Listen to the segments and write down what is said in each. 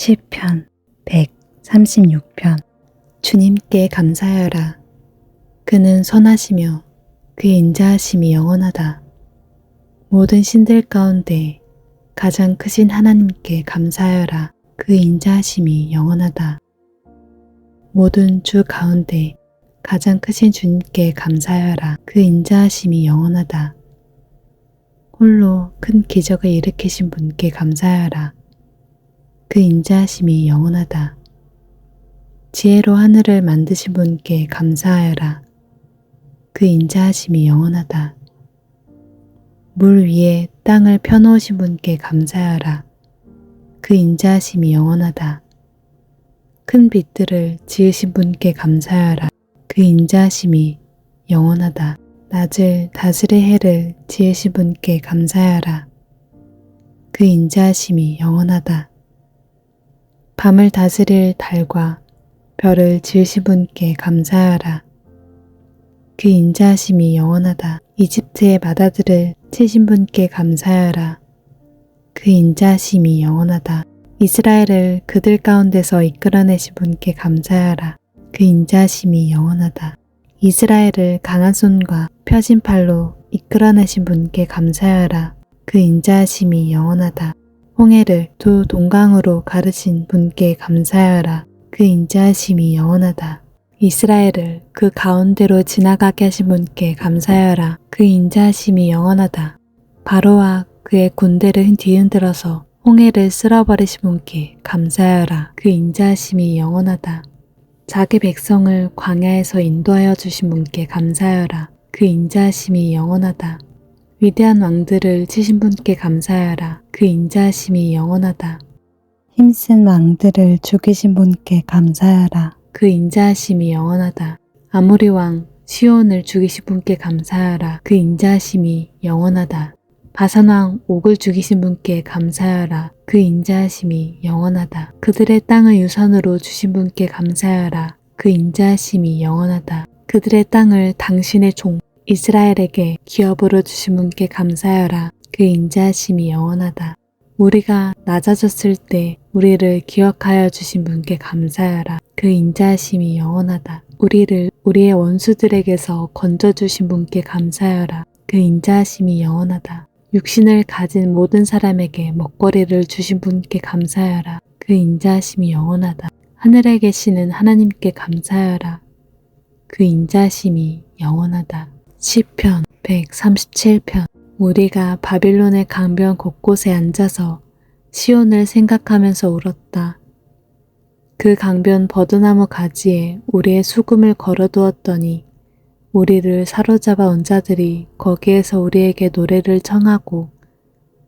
시편 136편. 주님께 감사하여라. 그는 선하시며 그의 인자하심이 영원하다. 모든 신들 가운데 가장 크신 하나님께 감사하여라. 그의 인자하심이 영원하다. 모든 주 가운데 가장 크신 주님께 감사하여라. 그의 인자하심이 영원하다. 홀로 큰 기적을 일으키신 분께 감사하여라. 그 인자하심이 영원하다. 지혜로 하늘을 만드신 분께 감사하여라. 그 인자하심이 영원하다. 물 위에 땅을 펴놓으신 분께 감사하여라. 그 인자하심이 영원하다. 큰 빛들을 지으신 분께 감사하여라. 그 인자하심이 영원하다. 낮을 다스릴 해를 지으신 분께 감사하여라. 그 인자하심이 영원하다. 밤을 다스릴 달과 별을 지으신 분께 감사하여라. 그 인자하심이 영원하다. 이집트의 바다들을 치신 분께 감사하여라. 그 인자하심이 영원하다. 이스라엘을 그들 가운데서 이끌어내신 분께 감사하여라. 그 인자하심이 영원하다. 이스라엘을 강한 손과 펴진 팔로 이끌어내신 분께 감사하여라. 그 인자하심이 영원하다. 홍해를 두 동강으로 가르신 분께 감사하여라. 그 인자하심이 영원하다. 이스라엘을 그 가운데로 지나가게 하신 분께 감사하여라. 그 인자하심이 영원하다. 바로와 그의 군대를 뒤흔들어서 홍해를 쓸어버리신 분께 감사하여라. 그 인자하심이 영원하다. 자기 백성을 광야에서 인도하여 주신 분께 감사하여라. 그 인자하심이 영원하다. 위대한 왕들을 치신 분께 감사하여라. 그 인자하심이 영원하다. 힘센 왕들을 죽이신 분께 감사하여라. 그 인자하심이 영원하다. 아모리 왕 시온을 죽이신 분께 감사하여라. 그 인자하심이 영원하다. 바산 왕 옥을 죽이신 분께 감사하여라. 그 인자하심이 영원하다. 그들의 땅을 유산으로 주신 분께 감사하여라. 그 인자하심이 영원하다. 그들의 땅을 당신의 종 이스라엘에게 기업으로 주신 분께 감사하여라. 그 인자하심이 영원하다. 우리가 낮아졌을 때 우리를 기억하여 주신 분께 감사하여라. 그 인자하심이 영원하다. 우리를 우리의 원수들에게서 건져주신 분께 감사하여라. 그 인자하심이 영원하다. 육신을 가진 모든 사람에게 먹거리를 주신 분께 감사하여라. 그 인자하심이 영원하다. 하늘에 계시는 하나님께 감사하여라. 그 인자하심이 영원하다. 시편 137편. 우리가 바빌론의 강변 곳곳에 앉아서 시온을 생각하면서 울었다. 그 강변 버드나무 가지에 우리의 수금을 걸어두었더니 우리를 사로잡아 온 자들이 거기에서 우리에게 노래를 청하고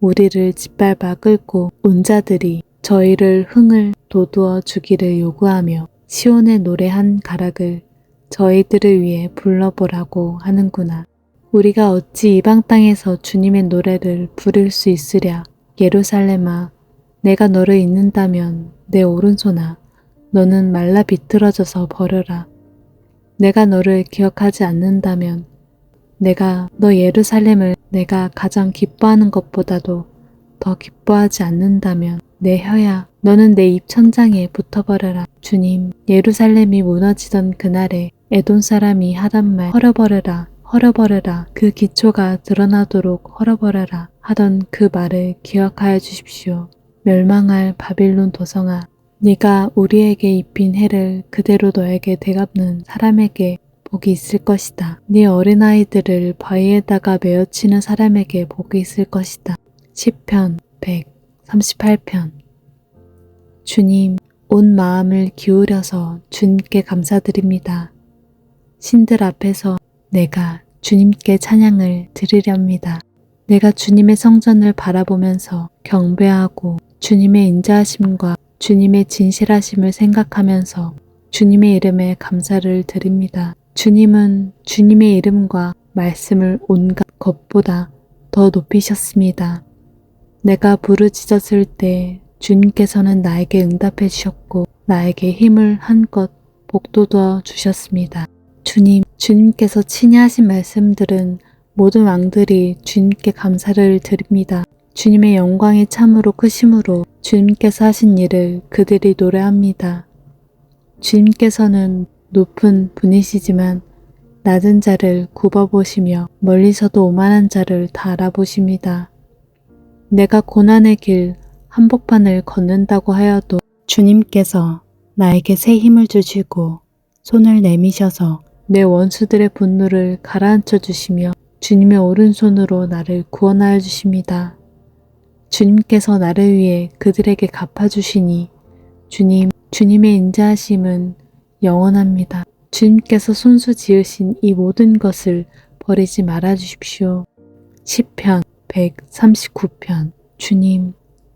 우리를 짓밟아 끌고 온 자들이 저희를 흥을 돋우어 주기를 요구하며 시온의 노래 한 가락을 저희들을 위해 불러보라고 하는구나. 우리가 어찌 이방 땅에서 주님의 노래를 부를 수 있으랴. 예루살렘아, 내가 너를 잊는다면 내 오른손아, 너는 말라 비틀어져서 버려라. 내가 너를 기억하지 않는다면 내가 너 예루살렘을 내가 가장 기뻐하는 것보다도 더 기뻐하지 않는다면 내 혀야 너는 내 입 천장에 붙어버려라. 주님, 예루살렘이 무너지던 그날에 에돔 사람이 하던 말 헐어버려라. 헐어버려라. 그 기초가 드러나도록 헐어버려라 하던 그 말을 기억하여 주십시오. 멸망할 바빌론 도성아, 네가 우리에게 입힌 해를 그대로 너에게 되갚는 사람에게 복이 있을 것이다. 네 어린아이들을 바위에다가 메어치는 사람에게 복이 있을 것이다. 시편 138편. 주님, 온 마음을 기울여서 주님께 감사드립니다. 신들 앞에서 내가 주님께 찬양을 드리렵니다. 내가 주님의 성전을 바라보면서 경배하고 주님의 인자하심과 주님의 진실하심을 생각하면서 주님의 이름에 감사를 드립니다. 주님은 주님의 이름과 말씀을 온갖 것보다 더 높이셨습니다. 내가 부르짖었을 때 주님께서는 나에게 응답해 주셨고 나에게 힘을 한껏 복돋워 주셨습니다. 주님께서 친히 하신 말씀들은 모든 왕들이 주님께 감사를 드립니다. 주님의 영광이 참으로 크심으로 주님께서 하신 일을 그들이 노래합니다. 주님께서는 높은 분이시지만 낮은 자를 굽어보시며 멀리서도 오만한 자를 다 알아보십니다. 내가 고난의 길 한복판을 걷는다고 하여도 주님께서 나에게 새 힘을 주시고 손을 내미셔서 내 원수들의 분노를 가라앉혀 주시며 주님의 오른손으로 나를 구원하여 주십니다. 주님께서 나를 위해 그들에게 갚아주시니 주님의 인자하심은 영원합니다. 주님께서 손수 지으신 이 모든 것을 버리지 말아 주십시오. 시편 139편.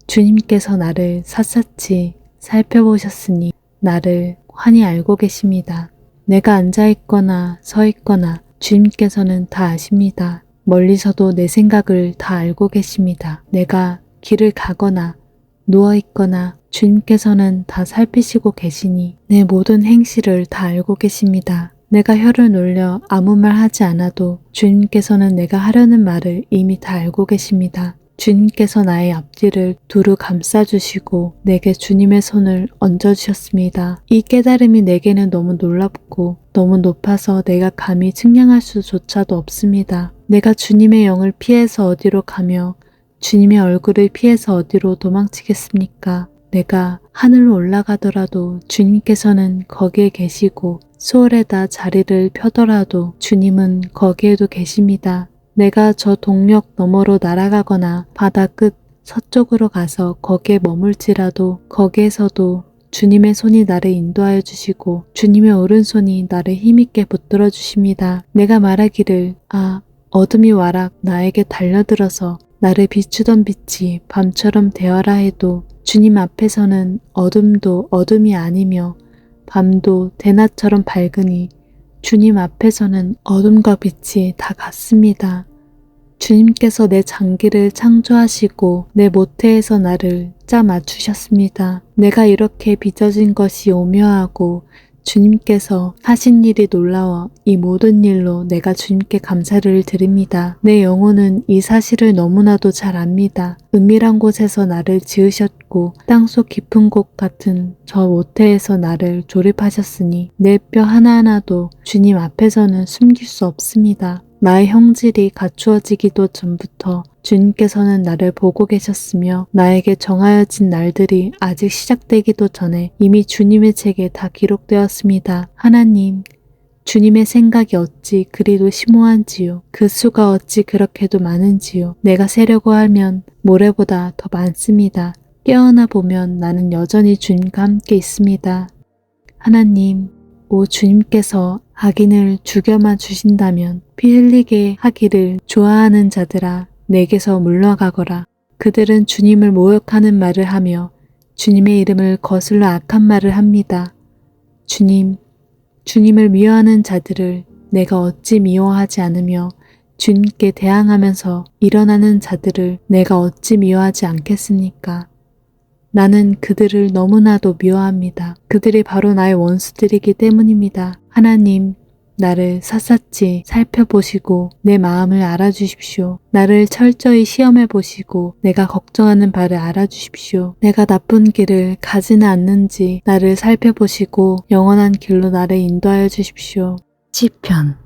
주님께서 나를 샅샅이 살펴보셨으니 나를 환히 알고 계십니다. 내가 앉아있거나 서있거나 주님께서는 다 아십니다. 멀리서도 내 생각을 다 알고 계십니다. 내가 길을 가거나 누워있거나 주님께서는 다 살피시고 계시니 내 모든 행실을 다 알고 계십니다. 내가 혀를 놀려 아무 말 하지 않아도 주님께서는 내가 하려는 말을 이미 다 알고 계십니다. 주님께서 나의 앞뒤를 두루 감싸주시고 내게 주님의 손을 얹어주셨습니다. 이 깨달음이 내게는 너무 놀랍고 너무 높아서 내가 감히 측량할 수조차도 없습니다. 내가 주님의 영을 피해서 어디로 가며 주님의 얼굴을 피해서 어디로 도망치겠습니까? 내가 하늘로 올라가더라도 주님께서는 거기에 계시고 수월에다 자리를 펴더라도 주님은 거기에도 계십니다. 내가 저 동력 너머로 날아가거나 바다 끝 서쪽으로 가서 거기에 머물지라도 거기에서도 주님의 손이 나를 인도하여 주시고 주님의 오른손이 나를 힘있게 붙들어 주십니다. 내가 말하기를 어둠이 와락 나에게 달려들어서 나를 비추던 빛이 밤처럼 되어라 해도 주님 앞에서는 어둠도 어둠이 아니며 밤도 대낮처럼 밝으니 주님 앞에서는 어둠과 빛이 다 같습니다. 주님께서 내 장기를 창조하시고 내 모태에서 나를 짜 맞추셨습니다. 내가 이렇게 빚어진 것이 오묘하고 주님께서 하신 일이 놀라워 이 모든 일로 내가 주님께 감사를 드립니다. 내 영혼은 이 사실을 너무나도 잘 압니다. 은밀한 곳에서 나를 지으셨고 땅속 깊은 곳 같은 저 모태에서 나를 조립하셨으니 내 뼈 하나하나도 주님 앞에서는 숨길 수 없습니다. 나의 형질이 갖추어지기도 전부터 주님께서는 나를 보고 계셨으며 나에게 정하여진 날들이 아직 시작되기도 전에 이미 주님의 책에 다 기록되었습니다. 하나님, 주님의 생각이 어찌 그리도 심오한지요. 그 수가 어찌 그렇게도 많은지요. 내가 세려고 하면 모래보다 더 많습니다. 깨어나 보면 나는 여전히 주님과 함께 있습니다. 하나님, 오 주님께서 악인을 죽여만 주신다면 피 흘리게 하기를 좋아하는 자들아 내게서 물러가거라. 그들은 주님을 모욕하는 말을 하며 주님의 이름을 거슬러 악한 말을 합니다. 주님을 미워하는 자들을 내가 어찌 미워하지 않으며 주님께 대항하면서 일어나는 자들을 내가 어찌 미워하지 않겠습니까? 나는 그들을 너무나도 미워합니다. 그들이 바로 나의 원수들이기 때문입니다. 하나님, 나를 샅샅이 살펴보시고 내 마음을 알아주십시오. 나를 철저히 시험해 보시고 내가 걱정하는 바를 알아주십시오. 내가 나쁜 길을 가지는 않는지 나를 살펴보시고 영원한 길로 나를 인도하여 주십시오. 시편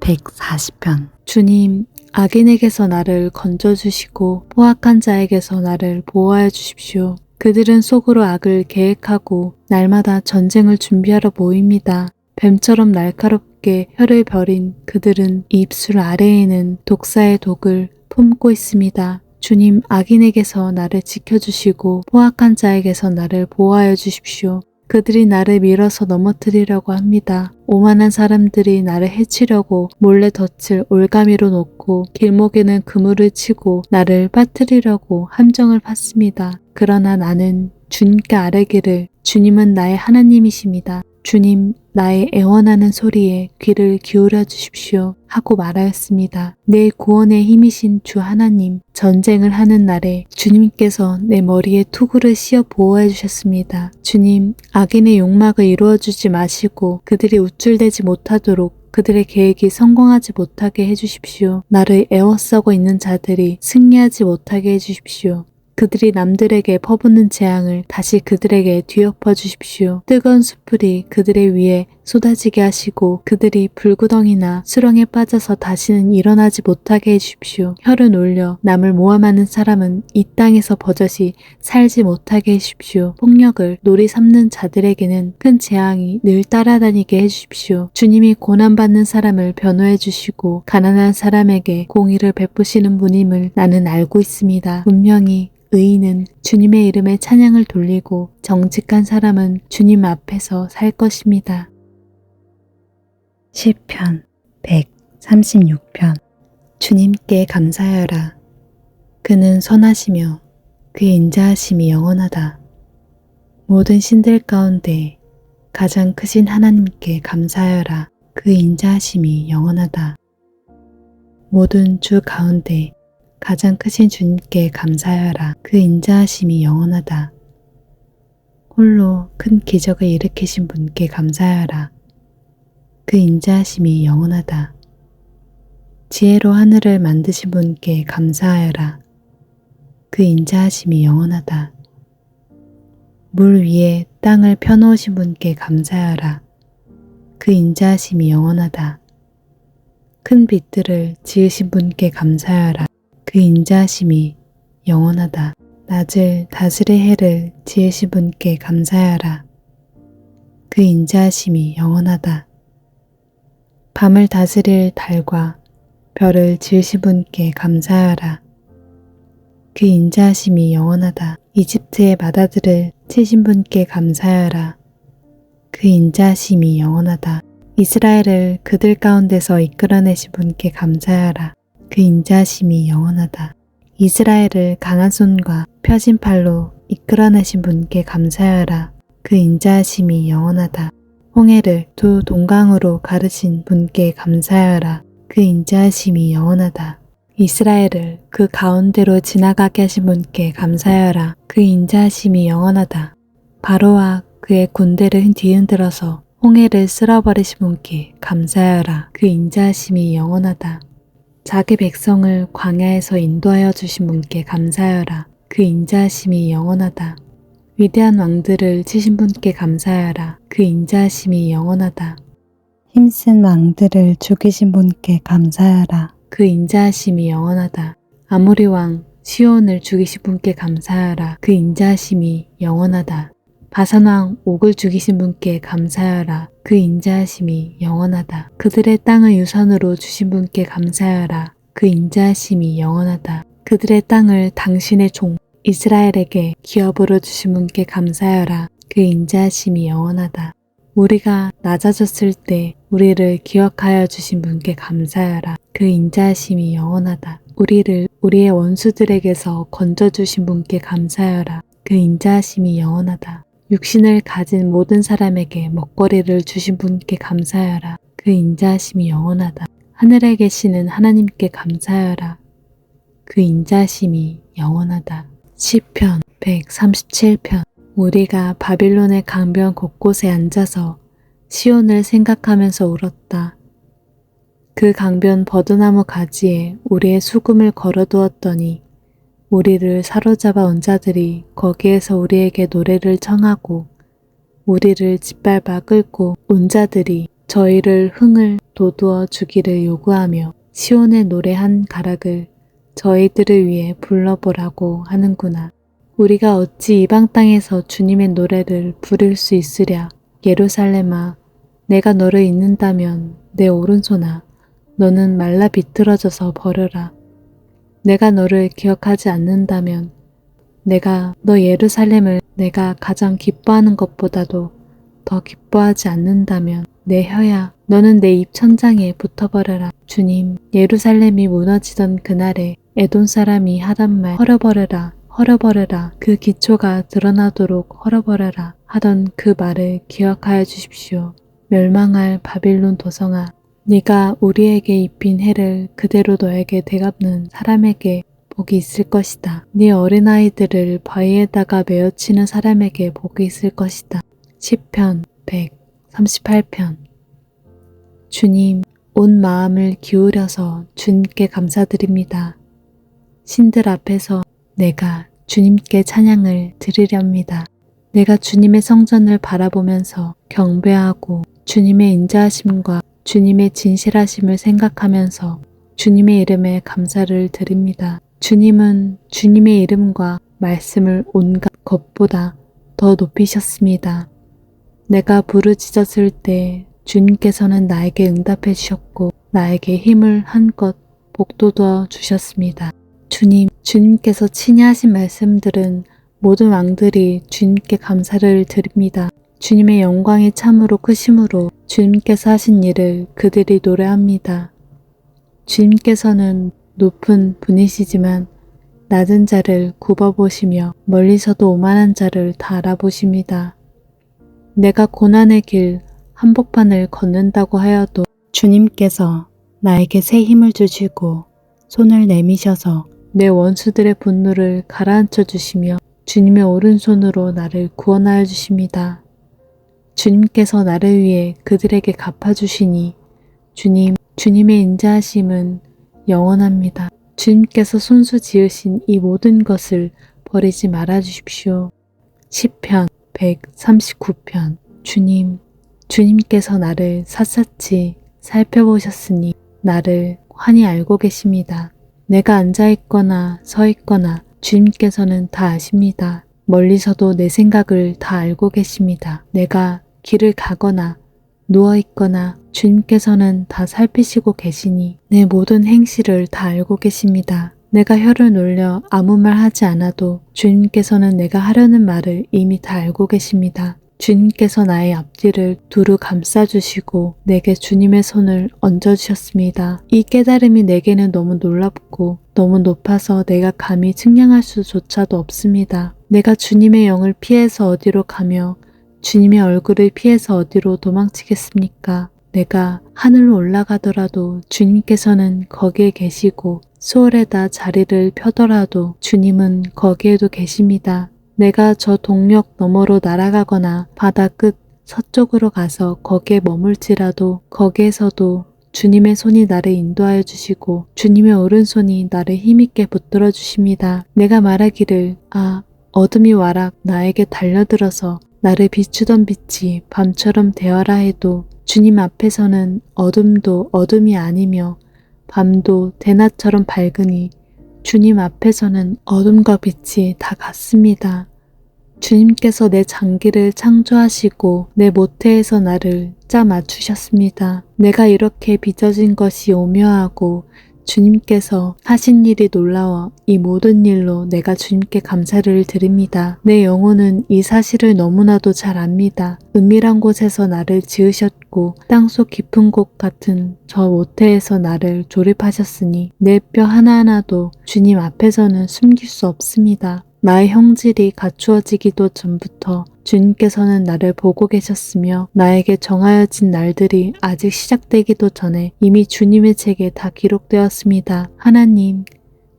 140편. 주님, 악인에게서 나를 건져주시고 포악한 자에게서 나를 보호하여 주십시오. 그들은 속으로 악을 계획하고 날마다 전쟁을 준비하러 모입니다. 뱀처럼 날카롭게 혀를 버린 그들은 이 입술 아래에는 독사의 독을 품고 있습니다. 주님, 악인에게서 나를 지켜주시고 포악한 자에게서 나를 보호하여 주십시오. 그들이 나를 밀어서 넘어뜨리려고 합니다. 오만한 사람들이 나를 해치려고 몰래 덫을 올가미로 놓고 길목에는 그물을 치고 나를 빠뜨리려고 함정을 팠습니다. 그러나 나는 주님께 아뢰기를 주님은 나의 하나님이십니다. 주님, 나의 애원하는 소리에 귀를 기울여 주십시오 하고 말하였습니다. 내 구원의 힘이신 주 하나님, 전쟁을 하는 날에 주님께서 내 머리에 투구를 씌워 보호해 주셨습니다. 주님, 악인의 욕망을 이루어 주지 마시고 그들이 우쭐대지 못하도록 그들의 계획이 성공하지 못하게 해주십시오. 나를 애워싸고 있는 자들이 승리하지 못하게 해주십시오. 그들이 남들에게 퍼붓는 재앙을 다시 그들에게 뒤엎어 주십시오. 뜨거운 수풀이 그들의 위에 쏟아지게 하시고 그들이 불구덩이나 수렁에 빠져서 다시는 일어나지 못하게 해주십시오. 혀를 놀려 남을 모함하는 사람은 이 땅에서 버젓이 살지 못하게 해주십시오. 폭력을 놀이 삼는 자들에게는 큰 재앙이 늘 따라다니게 해주십시오. 주님이 고난받는 사람을 변호해 주시고 가난한 사람에게 공의를 베푸시는 분임을 나는 알고 있습니다. 분명히 의인은 주님의 이름에 찬양을 돌리고 정직한 사람은 주님 앞에서 살 것입니다. 시편 136편. 주님께 감사하여라. 그는 선하시며 그의 인자하심이 영원하다. 모든 신들 가운데 가장 크신 하나님께 감사하여라. 그의 인자하심이 영원하다. 모든 주 가운데 가장 크신 주님께 감사하여라. 그 인자하심이 영원하다. 홀로 큰 기적을 일으키신 분께 감사하여라. 그 인자하심이 영원하다. 지혜로 하늘을 만드신 분께 감사하여라. 그 인자하심이 영원하다. 물 위에 땅을 펴놓으신 분께 감사하여라. 그 인자하심이 영원하다. 큰 빛들을 지으신 분께 감사하여라. 그 인자하심이 영원하다. 낮을 다스릴 해를 지으신 분께 감사하여라. 그 인자하심이 영원하다. 밤을 다스릴 달과 별을 지으신 분께 감사하여라. 그 인자하심이 영원하다. 이집트의 바다들을 치신 분께 감사하여라. 그 인자하심이 영원하다. 이스라엘을 그들 가운데서 이끌어내신 분께 감사하여라. 그 인자하심이 영원하다. 이스라엘을 강한 손과 펴진 팔로 이끌어내신 분께 감사하여라. 그 인자하심이 영원하다. 홍해를 두 동강으로 가르신 분께 감사하여라. 그 인자하심이 영원하다. 이스라엘을 그 가운데로 지나가게 하신 분께 감사하여라. 그 인자하심이 영원하다. 바로와 그의 군대를 뒤흔들어서 홍해를 쓸어버리신 분께 감사하여라. 그 인자하심이 영원하다. 자기 백성을 광야에서 인도하여 주신 분께 감사하여라. 그 인자하심이 영원하다. 위대한 왕들을 치신 분께 감사하여라. 그 인자하심이 영원하다. 힘센 왕들을 죽이신 분께 감사하여라. 그 인자하심이 영원하다. 아모리 왕 시온을 죽이신 분께 감사하여라. 그 인자하심이 영원하다. 바산 왕 옥을 죽이신 분께 감사하여라. 그 인자하심이 영원하다. 그들의 땅을 유산으로 주신 분께 감사하여라. 그 인자하심이 영원하다. 그들의 땅을 당신의 종 이스라엘에게 기업으로 주신 분께 감사하여라. 그 인자하심이 영원하다. 우리가 낮아졌을 때 우리를 기억하여 주신 분께 감사하여라. 그 인자하심이 영원하다. 우리를 우리의 원수들에게서 건져주신 분께 감사하여라. 그 인자하심이 영원하다. 육신을 가진 모든 사람에게 먹거리를 주신 분께 감사하여라. 그 인자하심이 영원하다. 하늘에 계시는 하나님께 감사하여라. 그 인자하심이 영원하다. 시편 137편. 우리가 바빌론의 강변 곳곳에 앉아서 시온을 생각하면서 울었다. 그 강변 버드나무 가지에 우리의 수금을 걸어두었더니 우리를 사로잡아 온 자들이 거기에서 우리에게 노래를 청하고 우리를 짓밟아 끌고 온 자들이 저희를 흥을 돋우어 주기를 요구하며 시온의 노래 한 가락을 저희들을 위해 불러보라고 하는구나. 우리가 어찌 이방 땅에서 주님의 노래를 부를 수 있으랴. 예루살렘아, 내가 너를 잊는다면 내 오른손아, 너는 말라 비틀어져서 버려라. 내가 너를 기억하지 않는다면 내가 너 예루살렘을 내가 가장 기뻐하는 것보다도 더 기뻐하지 않는다면 내 혀야 너는 내 입 천장에 붙어버려라. 주님, 예루살렘이 무너지던 그날에 에돔 사람이 하던 말 헐어버려라 헐어버려라 그 기초가 드러나도록 헐어버려라 하던 그 말을 기억하여 주십시오. 멸망할 바빌론 도성아, 네가 우리에게 입힌 해를 그대로 너에게 되갚는 사람에게 복이 있을 것이다. 네 어린아이들을 바위에다가 메어치는 사람에게 복이 있을 것이다. 시편 138편. 주님, 온 마음을 기울여서 주님께 감사드립니다. 신들 앞에서 내가 주님께 찬양을 드리렵니다. 내가 주님의 성전을 바라보면서 경배하고 주님의 인자하심과 주님의 진실하심을 생각하면서 주님의 이름에 감사를 드립니다. 주님은 주님의 이름과 말씀을 온갖 것보다 더 높이셨습니다. 내가 부르짖었을 때 주님께서는 나에게 응답해 주셨고 나에게 힘을 한껏 복돋워 주셨습니다. 주님께서 친히 하신 말씀들은 모든 왕들이 주님께 감사를 드립니다. 주님의 영광이 참으로 크심으로 주님께서 하신 일을 그들이 노래합니다. 주님께서는 높은 분이시지만 낮은 자를 굽어보시며 멀리서도 오만한 자를 다 알아보십니다. 내가 고난의 길 한복판을 걷는다고 하여도 주님께서 나에게 새 힘을 주시고 손을 내미셔서 내 원수들의 분노를 가라앉혀 주시며 주님의 오른손으로 나를 구원하여 주십니다. 주님께서 나를 위해 그들에게 갚아주시니 주님의 인자하심은 영원합니다. 주님께서 손수 지으신 이 모든 것을 버리지 말아 주십시오. 시편 139편. 주님께서 나를 샅샅이 살펴보셨으니 나를 환히 알고 계십니다. 내가 앉아있거나 서있거나 주님께서는 다 아십니다. 멀리서도 내 생각을 다 알고 계십니다. 내가 길을 가거나 누워있거나 주님께서는 다 살피시고 계시니 내 모든 행실을 다 알고 계십니다. 내가 혀를 놀려 아무 말 하지 않아도 주님께서는 내가 하려는 말을 이미 다 알고 계십니다. 주님께서 나의 앞뒤를 두루 감싸주시고 내게 주님의 손을 얹어주셨습니다. 이 깨달음이 내게는 너무 놀랍고 너무 높아서 내가 감히 측량할 수조차도 없습니다. 내가 주님의 영을 피해서 어디로 가며 주님의 얼굴을 피해서 어디로 도망치겠습니까? 내가 하늘로 올라가더라도 주님께서는 거기에 계시고 수월에다 자리를 펴더라도 주님은 거기에도 계십니다. 내가 저 동력 너머로 날아가거나 바다 끝 서쪽으로 가서 거기에 머물지라도 거기에서도 주님의 손이 나를 인도하여 주시고 주님의 오른손이 나를 힘있게 붙들어 주십니다. 내가 말하기를 어둠이 와락 나에게 달려들어서 나를 비추던 빛이 밤처럼 되어라 해도 주님 앞에서는 어둠도 어둠이 아니며 밤도 대낮처럼 밝으니 주님 앞에서는 어둠과 빛이 다 같습니다. 주님께서 내 장기를 창조하시고 내 모태에서 나를 짜 맞추셨습니다. 내가 이렇게 빚어진 것이 오묘하고 주님께서 하신 일이 놀라워 이 모든 일로 내가 주님께 감사를 드립니다. 내 영혼은 이 사실을 너무나도 잘 압니다. 은밀한 곳에서 나를 지으셨고 땅속 깊은 곳 같은 저 모태에서 나를 조립하셨으니 내 뼈 하나하나도 주님 앞에서는 숨길 수 없습니다. 나의 형질이 갖추어지기도 전부터 주님께서는 나를 보고 계셨으며 나에게 정하여진 날들이 아직 시작되기도 전에 이미 주님의 책에 다 기록되었습니다. 하나님,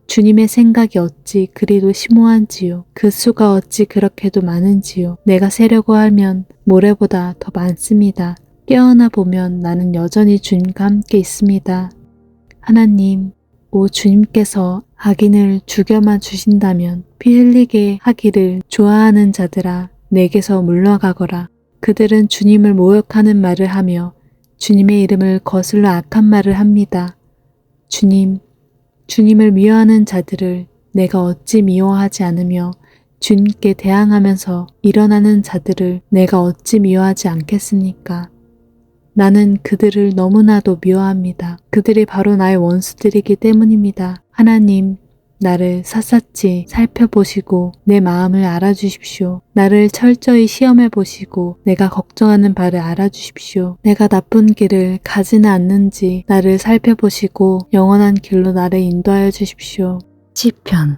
주님의 생각이 어찌 그리도 심오한지요. 그 수가 어찌 그렇게도 많은지요. 내가 세려고 하면 모래보다 더 많습니다. 깨어나 보면 나는 여전히 주님과 함께 있습니다. 하나님, 오 주님께서 악인을 죽여만 주신다면 피 흘리게 하기를 좋아하는 자들아 내게서 물러가거라. 그들은 주님을 모욕하는 말을 하며 주님의 이름을 거슬러 악한 말을 합니다. 주님을 미워하는 자들을 내가 어찌 미워하지 않으며 주님께 대항하면서 일어나는 자들을 내가 어찌 미워하지 않겠습니까? 나는 그들을 너무나도 미워합니다. 그들이 바로 나의 원수들이기 때문입니다. 하나님, 나를 샅샅이 살펴보시고 내 마음을 알아주십시오. 나를 철저히 시험해 보시고 내가 걱정하는 바를 알아주십시오. 내가 나쁜 길을 가지는 않는지 나를 살펴보시고 영원한 길로 나를 인도하여 주십시오. 시편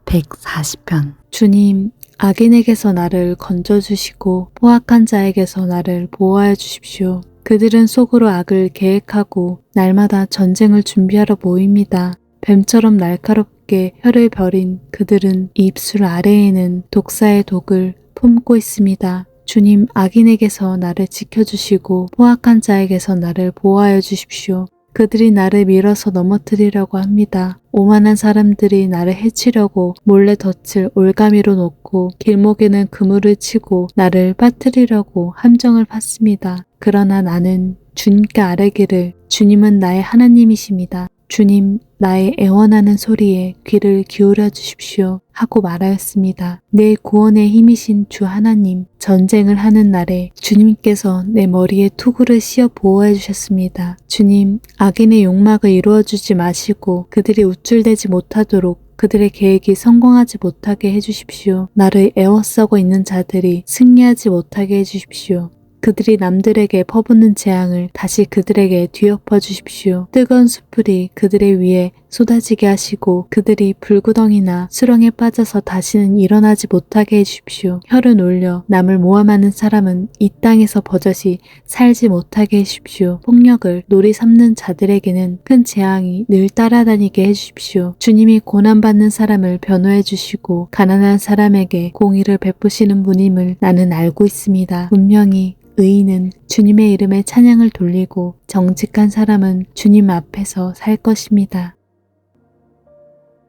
140편. 주님, 악인에게서 나를 건져주시고 포악한 자에게서 나를 보호하여 주십시오. 그들은 속으로 악을 계획하고 날마다 전쟁을 준비하러 모입니다. 뱀처럼 날카롭게 혀를 버린 그들은 이 입술 아래에는 독사의 독을 품고 있습니다. 주님, 악인에게서 나를 지켜주시고 포악한 자에게서 나를 보호하여 주십시오. 그들이 나를 밀어서 넘어뜨리려고 합니다. 오만한 사람들이 나를 해치려고 몰래 덫을 올가미로 놓고 길목에는 그물을 치고 나를 빠뜨리려고 함정을 팠습니다. 그러나 나는 주님께 아뢰기를 주님은 나의 하나님이십니다. 주님, 나의 애원하는 소리에 귀를 기울여 주십시오 하고 말하였습니다. 내 구원의 힘이신 주 하나님, 전쟁을 하는 날에 주님께서 내 머리에 투구를 씌어 보호해 주셨습니다. 주님, 악인의 욕망을 이루어 주지 마시고 그들이 우쭐대지 못하도록 그들의 계획이 성공하지 못하게 해주십시오. 나를 애워싸고 있는 자들이 승리하지 못하게 해주십시오. 그들이 남들에게 퍼붓는 재앙을 다시 그들에게 뒤엎어 주십시오. 뜨거운 수풀이 그들의 위에 쏟아지게 하시고 그들이 불구덩이나 수렁에 빠져서 다시는 일어나지 못하게 해주십시오. 혀를 놀려 남을 모함하는 사람은 이 땅에서 버젓이 살지 못하게 해주십시오. 폭력을 놀이 삼는 자들에게는 큰 재앙이 늘 따라다니게 해주십시오. 주님이 고난받는 사람을 변호해 주시고 가난한 사람에게 공의를 베푸시는 분임을 나는 알고 있습니다. 분명히 의인은 주님의 이름에 찬양을 돌리고 정직한 사람은 주님 앞에서 살 것입니다.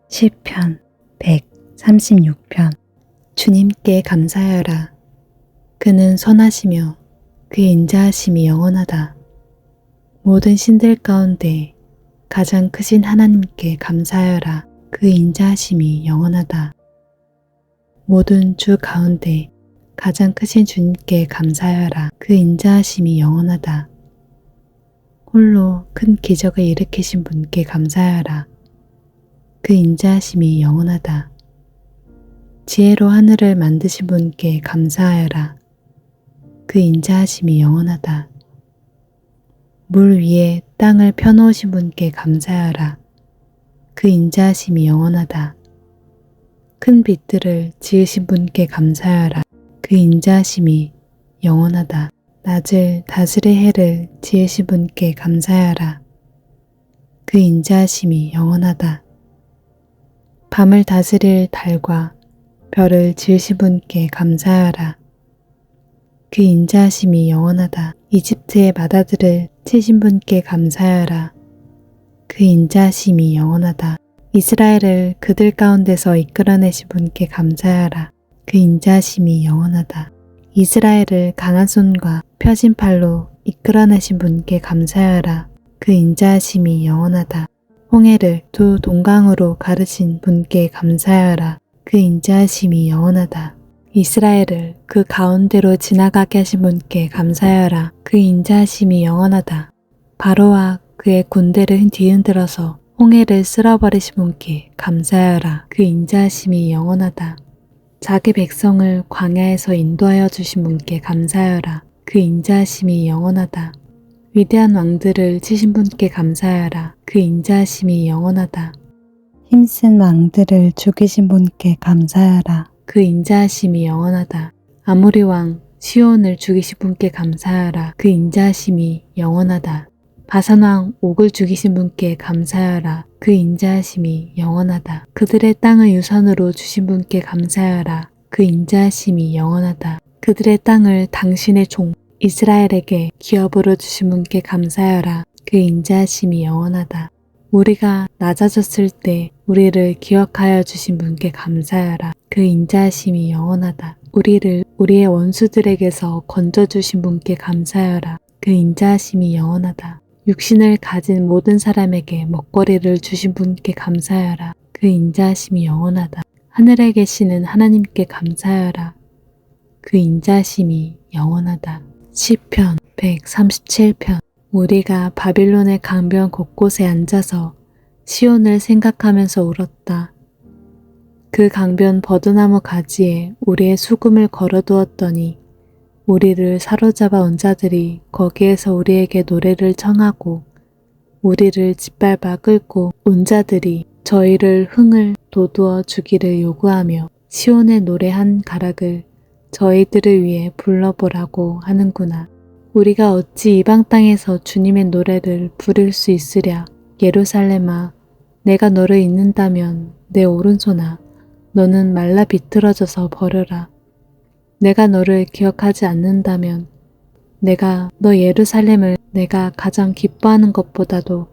시편 136편. 주님께 감사하여라. 그는 선하시며 그의 인자하심이 영원하다. 모든 신들 가운데 가장 크신 하나님께 감사하여라. 그의 인자하심이 영원하다. 모든 주 가운데 가장 크신 주님께 감사하여라. 그 인자하심이 영원하다. 홀로 큰 기적을 일으키신 분께 감사하여라. 그 인자하심이 영원하다. 지혜로 하늘을 만드신 분께 감사하여라. 그 인자하심이 영원하다. 물 위에 땅을 펴놓으신 분께 감사하여라. 그 인자하심이 영원하다. 큰 빛들을 지으신 분께 감사하여라. 그 인자하심이 영원하다. 낮을 다스릴 해를 지으신 분께 감사하여라. 그 인자하심이 영원하다. 밤을 다스릴 달과 별을 지으신 분께 감사하여라. 그 인자하심이 영원하다. 이집트의 바다들을 치신 분께 감사하여라. 그 인자하심이 영원하다. 이스라엘을 그들 가운데서 이끌어내신 분께 감사하여라. 그 인자하심이 영원하다. 이스라엘을 강한 손과 펴진 팔로 이끌어내신 분께 감사하여라. 그 인자하심이 영원하다. 홍해를 두 동강으로 가르신 분께 감사하여라. 그 인자하심이 영원하다. 이스라엘을 그 가운데로 지나가게 하신 분께 감사하여라. 그 인자하심이 영원하다. 바로와 그의 군대를 뒤흔들어서 홍해를 쓸어버리신 분께 감사하여라. 그 인자하심이 영원하다. 자기 백성을 광야에서 인도하여 주신 분께 감사하여라. 그 인자하심이 영원하다. 위대한 왕들을 치신 분께 감사하여라. 그 인자하심이 영원하다. 힘센 왕들을 죽이신 분께 감사하여라. 그 인자하심이 영원하다. 아모리 왕 시온을 죽이신 분께 감사하여라. 그 인자하심이 영원하다. 바산 왕 옥을 죽이신 분께 감사하여라. 그 인자하심이 영원하다. 그들의 땅을 유산으로 주신 분께 감사하여라. 그 인자하심이 영원하다. 그들의 땅을 당신의 종 이스라엘에게 기업으로 주신 분께 감사하여라. 그 인자하심이 영원하다. 우리가 낮아졌을 때 우리를 기억하여 주신 분께 감사하여라. 그 인자하심이 영원하다. 우리를 우리의 원수들에게서 건져주신 분께 감사하여라. 그 인자하심이 영원하다. 육신을 가진 모든 사람에게 먹거리를 주신 분께 감사하여라. 그 인자하심이 영원하다. 하늘에 계시는 하나님께 감사하여라. 그 인자하심이 영원하다. 시편 137편. 우리가 바빌론의 강변 곳곳에 앉아서 시온을 생각하면서 울었다. 그 강변 버드나무 가지에 우리의 수금을 걸어두었더니 우리를 사로잡아 온 자들이 거기에서 우리에게 노래를 청하고 우리를 짓밟아 끌고 온 자들이 저희를 흥을 돋우어 주기를 요구하며 시온의 노래 한 가락을 저희들을 위해 불러보라고 하는구나. 우리가 어찌 이방 땅에서 주님의 노래를 부를 수 있으랴. 예루살렘아, 내가 너를 잊는다면 내 오른손아, 너는 말라 비틀어져서 버려라. 내가 너를 기억하지 않는다면, 내가 너 예루살렘을 내가 가장 기뻐하는 것보다도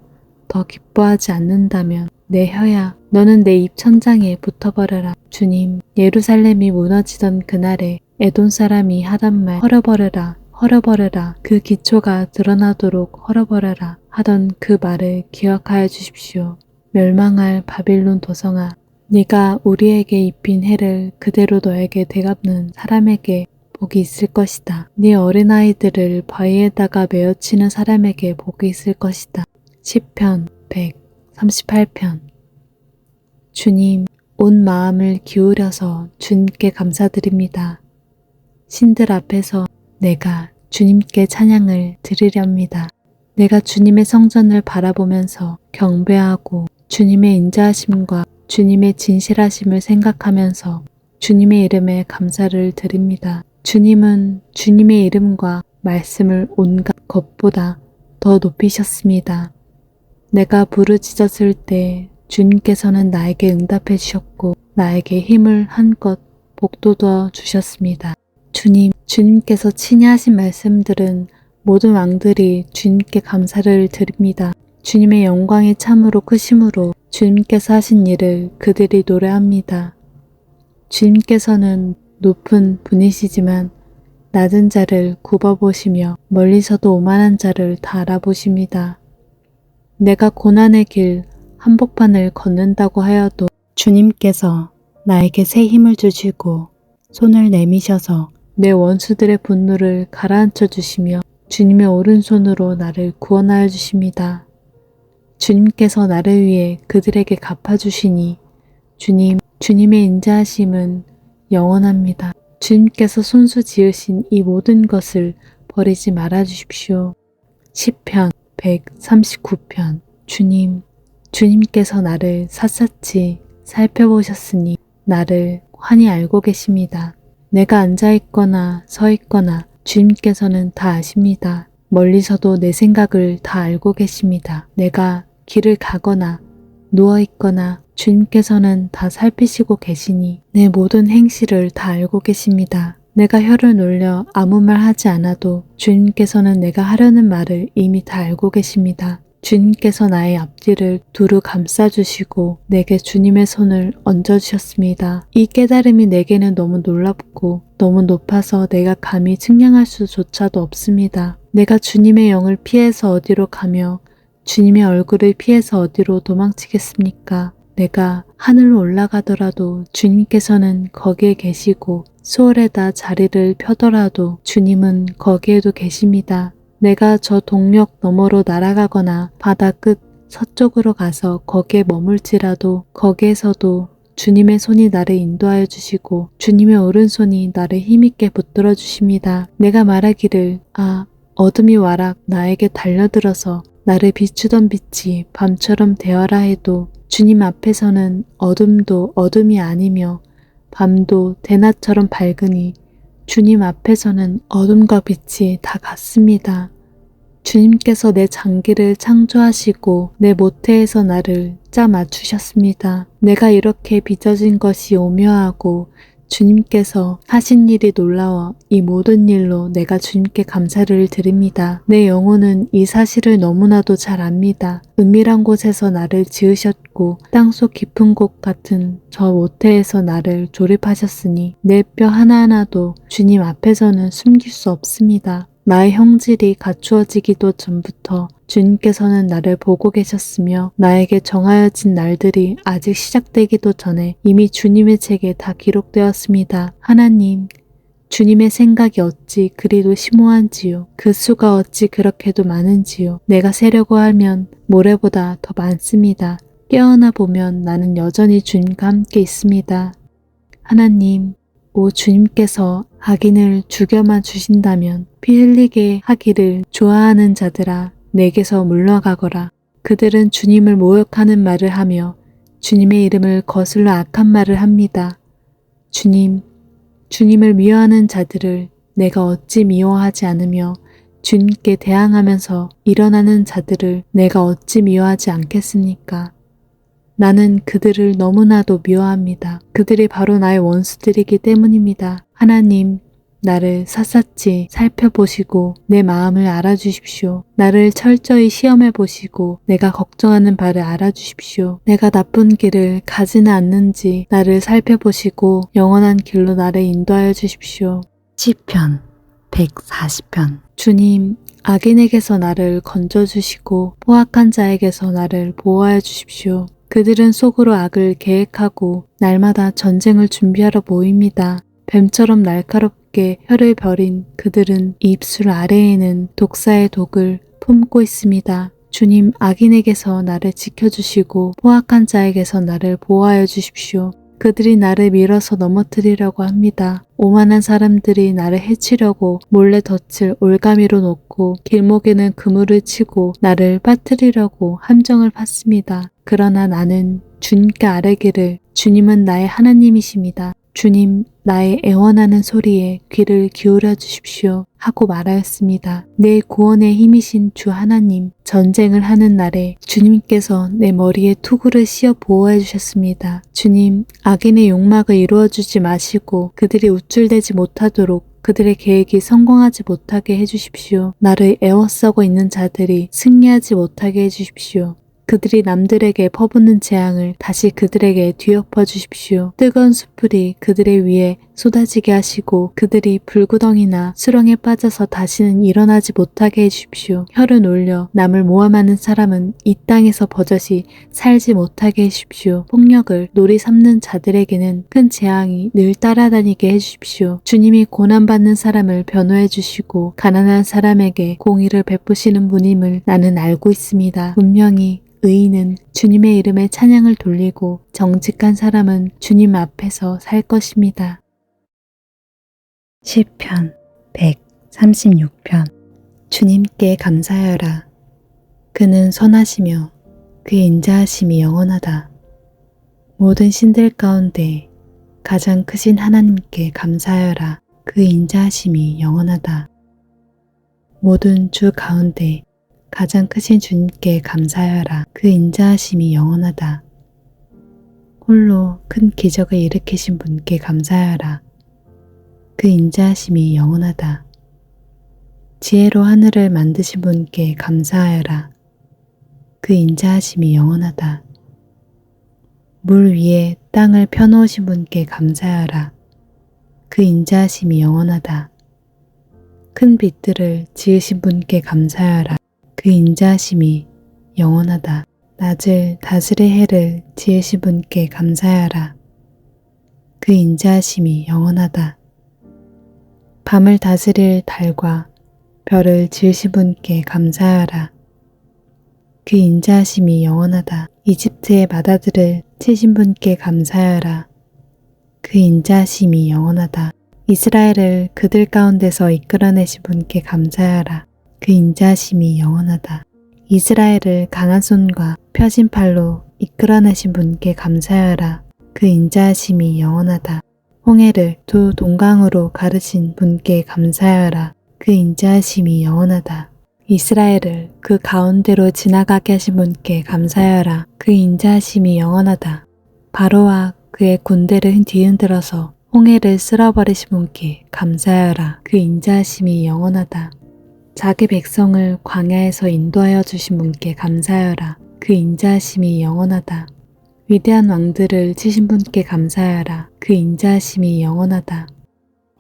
더 기뻐하지 않는다면 내 혀야 너는 내 입천장에 붙어버려라. 주님, 예루살렘이 무너지던 그날에 에돔 사람이 하던 말 헐어버려라 헐어버려라 그 기초가 드러나도록 헐어버려라 하던 그 말을 기억하여 주십시오. 멸망할 바빌론 도성아, 네가 우리에게 입힌 해를 그대로 너에게 되갚는 사람에게 복이 있을 것이다. 네 어린아이들을 바위에다가 메어치는 사람에게 복이 있을 것이다. 시편 138편. 주님, 온 마음을 기울여서 주님께 감사드립니다. 신들 앞에서 내가 주님께 찬양을 드리렵니다. 내가 주님의 성전을 바라보면서 경배하고 주님의 인자하심과 주님의 진실하심을 생각하면서 주님의 이름에 감사를 드립니다. 주님은 주님의 이름과 말씀을 온갖 것보다 더 높이셨습니다. 내가 부르짖었을 때 주님께서는 나에게 응답해 주셨고 나에게 힘을 한껏 복돋워 주셨습니다. 주님께서 친히 하신 말씀들은 모든 왕들이 주님께 감사를 드립니다. 주님의 영광이 참으로 크심으로 주님께서 하신 일을 그들이 노래합니다. 주님께서는 높은 분이시지만 낮은 자를 굽어보시며 멀리서도 오만한 자를 다 알아보십니다. 내가 고난의 길 한복판을 걷는다고 하여도 주님께서 나에게 새 힘을 주시고 손을 내미셔서 내 원수들의 분노를 가라앉혀 주시며 주님의 오른손으로 나를 구원하여 주십니다. 주님께서 나를 위해 그들에게 갚아주시니 주님의 인자하심은 영원합니다. 주님께서 손수 지으신 이 모든 것을 버리지 말아 주십시오. 시편 139편. 주님께서 나를 샅샅이 살펴보셨으니 나를 환히 알고 계십니다. 내가 앉아있거나 서있거나 주님께서는 다 아십니다. 멀리서도 내 생각을 다 알고 계십니다. 내가 길을 가거나 누워있거나 주님께서는 다 살피시고 계시니 내 모든 행실을 다 알고 계십니다. 내가 혀를 놀려 아무 말 하지 않아도 주님께서는 내가 하려는 말을 이미 다 알고 계십니다. 주님께서 나의 앞뒤를 두루 감싸주시고 내게 주님의 손을 얹어주셨습니다. 이 깨달음이 내게는 너무 놀랍고 너무 높아서 내가 감히 측량할 수조차도 없습니다. 내가 주님의 영을 피해서 어디로 가며 주님의 얼굴을 피해서 어디로 도망치겠습니까? 내가 하늘로 올라가더라도 주님께서는 거기에 계시고 수월에다 자리를 펴더라도 주님은 거기에도 계십니다. 내가 저 동력 너머로 날아가거나 바다 끝 서쪽으로 가서 거기에 머물지라도 거기에서도 주님의 손이 나를 인도하여 주시고 주님의 오른손이 나를 힘있게 붙들어 주십니다. 내가 말하기를 어둠이 와락 나에게 달려들어서 나를 비추던 빛이 밤처럼 되어라 해도 주님 앞에서는 어둠도 어둠이 아니며 밤도 대낮처럼 밝으니 주님 앞에서는 어둠과 빛이 다 같습니다. 주님께서 내 장기를 창조하시고 내 모태에서 나를 짜 맞추셨습니다. 내가 이렇게 빚어진 것이 오묘하고 주님께서 하신 일이 놀라워 이 모든 일로 내가 주님께 감사를 드립니다. 내 영혼은 이 사실을 너무나도 잘 압니다. 은밀한 곳에서 나를 지으셨고 땅속 깊은 곳 같은 저 모태에서 나를 조립하셨으니 내 뼈 하나하나도 주님 앞에서는 숨길 수 없습니다. 나의 형질이 갖추어지기도 전부터 주님께서는 나를 보고 계셨으며 나에게 정하여진 날들이 아직 시작되기도 전에 이미 주님의 책에 다 기록되었습니다. 하나님, 주님의 생각이 어찌 그리도 심오한지요. 그 수가 어찌 그렇게도 많은지요. 내가 세려고 하면 모래보다 더 많습니다. 깨어나 보면 나는 여전히 주님과 함께 있습니다. 하나님, 오 주님께서 악인을 죽여만 주신다면 피 흘리게 하기를 좋아하는 자들아 내게서 물러가거라. 그들은 주님을 모욕하는 말을 하며 주님의 이름을 거슬러 악한 말을 합니다. 주님을 미워하는 자들을 내가 어찌 미워하지 않으며 주님께 대항하면서 일어나는 자들을 내가 어찌 미워하지 않겠습니까? 나는 그들을 너무나도 미워합니다. 그들이 바로 나의 원수들이기 때문입니다. 하나님, 나를 샅샅이 살펴보시고 내 마음을 알아주십시오. 나를 철저히 시험해 보시고 내가 걱정하는 바를 알아주십시오. 내가 나쁜 길을 가지는 않는지 나를 살펴보시고 영원한 길로 나를 인도하여 주십시오. 시편 140편. 주님, 악인에게서 나를 건져주시고 포악한 자에게서 나를 보호하여 주십시오. 그들은 속으로 악을 계획하고 날마다 전쟁을 준비하러 모입니다. 뱀처럼 날카롭게 혀를 벼린 그들은 입술 아래에는 독사의 독을 품고 있습니다. 주님, 악인에게서 나를 지켜주시고 포악한 자에게서 나를 보호하여 주십시오. 그들이 나를 밀어서 넘어뜨리려고 합니다. 오만한 사람들이 나를 해치려고 몰래 덫을 올가미로 놓고 길목에는 그물을 치고 나를 빠뜨리려고 함정을 팠습니다. 그러나 나는 주님께 아뢰기를 주님은 나의 하나님이십니다. 주님, 나의 애원하는 소리에 귀를 기울여 주십시오 하고 말하였습니다. 내 구원의 힘이신 주 하나님, 전쟁을 하는 날에 주님께서 내 머리에 투구를 씌어 보호해 주셨습니다. 주님, 악인의 욕망을 이루어 주지 마시고 그들이 우쭐대지 못하도록 그들의 계획이 성공하지 못하게 해주십시오. 나를 애워싸고 있는 자들이 승리하지 못하게 해주십시오. 그들이 남들에게 퍼붓는 재앙을 다시 그들에게 뒤엎어 주십시오. 뜨거운 수풀이 그들의 위에 쏟아지게 하시고 그들이 불구덩이나 수렁에 빠져서 다시는 일어나지 못하게 해주십시오. 혀를 놀려 남을 모함하는 사람은 이 땅에서 버젓이 살지 못하게 해주십시오. 폭력을 놀이 삼는 자들에게는 큰 재앙이 늘 따라다니게 해주십시오. 주님이 고난받는 사람을 변호해 주시고 가난한 사람에게 공의를 베푸시는 분임을 나는 알고 있습니다. 분명히 의인은 주님의 이름에 찬양을 돌리고 정직한 사람은 주님 앞에서 살 것입니다. 시편 136편. 주님께 감사하여라. 그는 선하시며 그의 인자하심이 영원하다. 모든 신들 가운데 가장 크신 하나님께 감사하여라. 그의 인자하심이 영원하다. 모든 주 가운데 가장 크신 주님께 감사하여라. 그 인자하심이 영원하다. 홀로 큰 기적을 일으키신 분께 감사하여라. 그 인자하심이 영원하다. 지혜로 하늘을 만드신 분께 감사하여라. 그 인자하심이 영원하다. 물 위에 땅을 펴놓으신 분께 감사하여라. 그 인자하심이 영원하다. 큰 빛들을 지으신 분께 감사하여라. 그 인자하심이 영원하다. 낮을 다스릴 해를 지으신 분께 감사하여라. 그 인자하심이 영원하다. 밤을 다스릴 달과 별을 지으신 분께 감사하여라. 그 인자하심이 영원하다. 이집트의 바다들을 치신 분께 감사하여라. 그 인자하심이 영원하다. 이스라엘을 그들 가운데서 이끌어내신 분께 감사하여라. 그 인자하심이 영원하다. 이스라엘을 강한 손과 펴진 팔로 이끌어내신 분께 감사하여라. 그 인자하심이 영원하다. 홍해를 두 동강으로 가르신 분께 감사하여라. 그 인자하심이 영원하다. 이스라엘을 그 가운데로 지나가게 하신 분께 감사하여라. 그 인자하심이 영원하다. 바로와 그의 군대를 뒤흔들어서 홍해를 쓸어버리신 분께 감사하여라. 그 인자하심이 영원하다. 자기 백성을 광야에서 인도하여 주신 분께 감사하여라. 그 인자하심이 영원하다. 위대한 왕들을 치신 분께 감사하여라. 그 인자하심이 영원하다.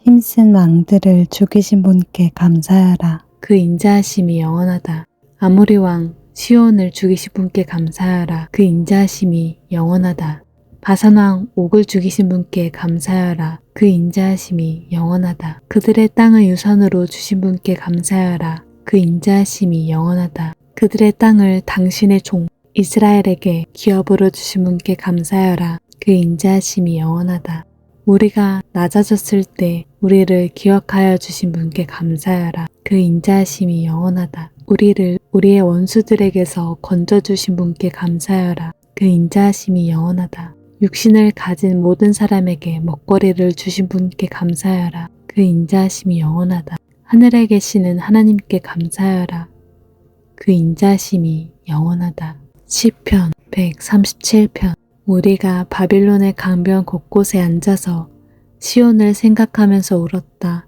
힘센 왕들을 죽이신 분께 감사하여라. 그 인자하심이 영원하다. 아모리 왕 시온을 죽이신 분께 감사하여라. 그 인자하심이 영원하다. 바산 왕 옥을 죽이신 분께 감사하여라. 그 인자하심이 영원하다. 그들의 땅을 유산으로 주신 분께 감사하여라. 그 인자하심이 영원하다. 그들의 땅을 당신의 종 이스라엘에게 기업으로 주신 분께 감사하여라. 그 인자하심이 영원하다. 우리가 낮아졌을 때 우리를 기억하여 주신 분께 감사하여라. 그 인자하심이 영원하다. 우리를 우리의 원수들에게서 건져주신 분께 감사하여라. 그 인자하심이 영원하다. 육신을 가진 모든 사람에게 먹거리를 주신 분께 감사하여라. 그 인자하심이 영원하다. 하늘에 계시는 하나님께 감사하여라. 그 인자하심이 영원하다. 시편 137편. 우리가 바빌론의 강변 곳곳에 앉아서 시온을 생각하면서 울었다.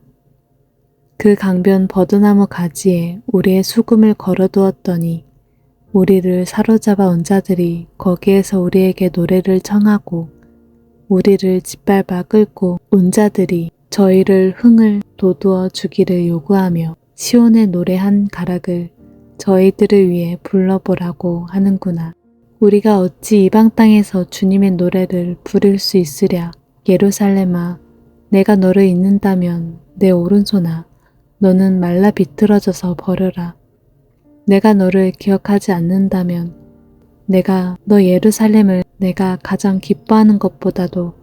그 강변 버드나무 가지에 우리의 수금을 걸어두었더니 우리를 사로잡아 온 자들이 거기에서 우리에게 노래를 청하고 우리를 짓밟아 끌고 온 자들이 저희를 흥을 돋우어 주기를 요구하며 시온의 노래 한 가락을 저희들을 위해 불러보라고 하는구나. 우리가 어찌 이방 땅에서 주님의 노래를 부를 수 있으랴. 예루살렘아, 내가 너를 잊는다면 내 오른손아, 너는 말라 비틀어져서 버려라. 내가 너를 기억하지 않는다면 내가 너 예루살렘을 내가 가장 기뻐하는 것보다도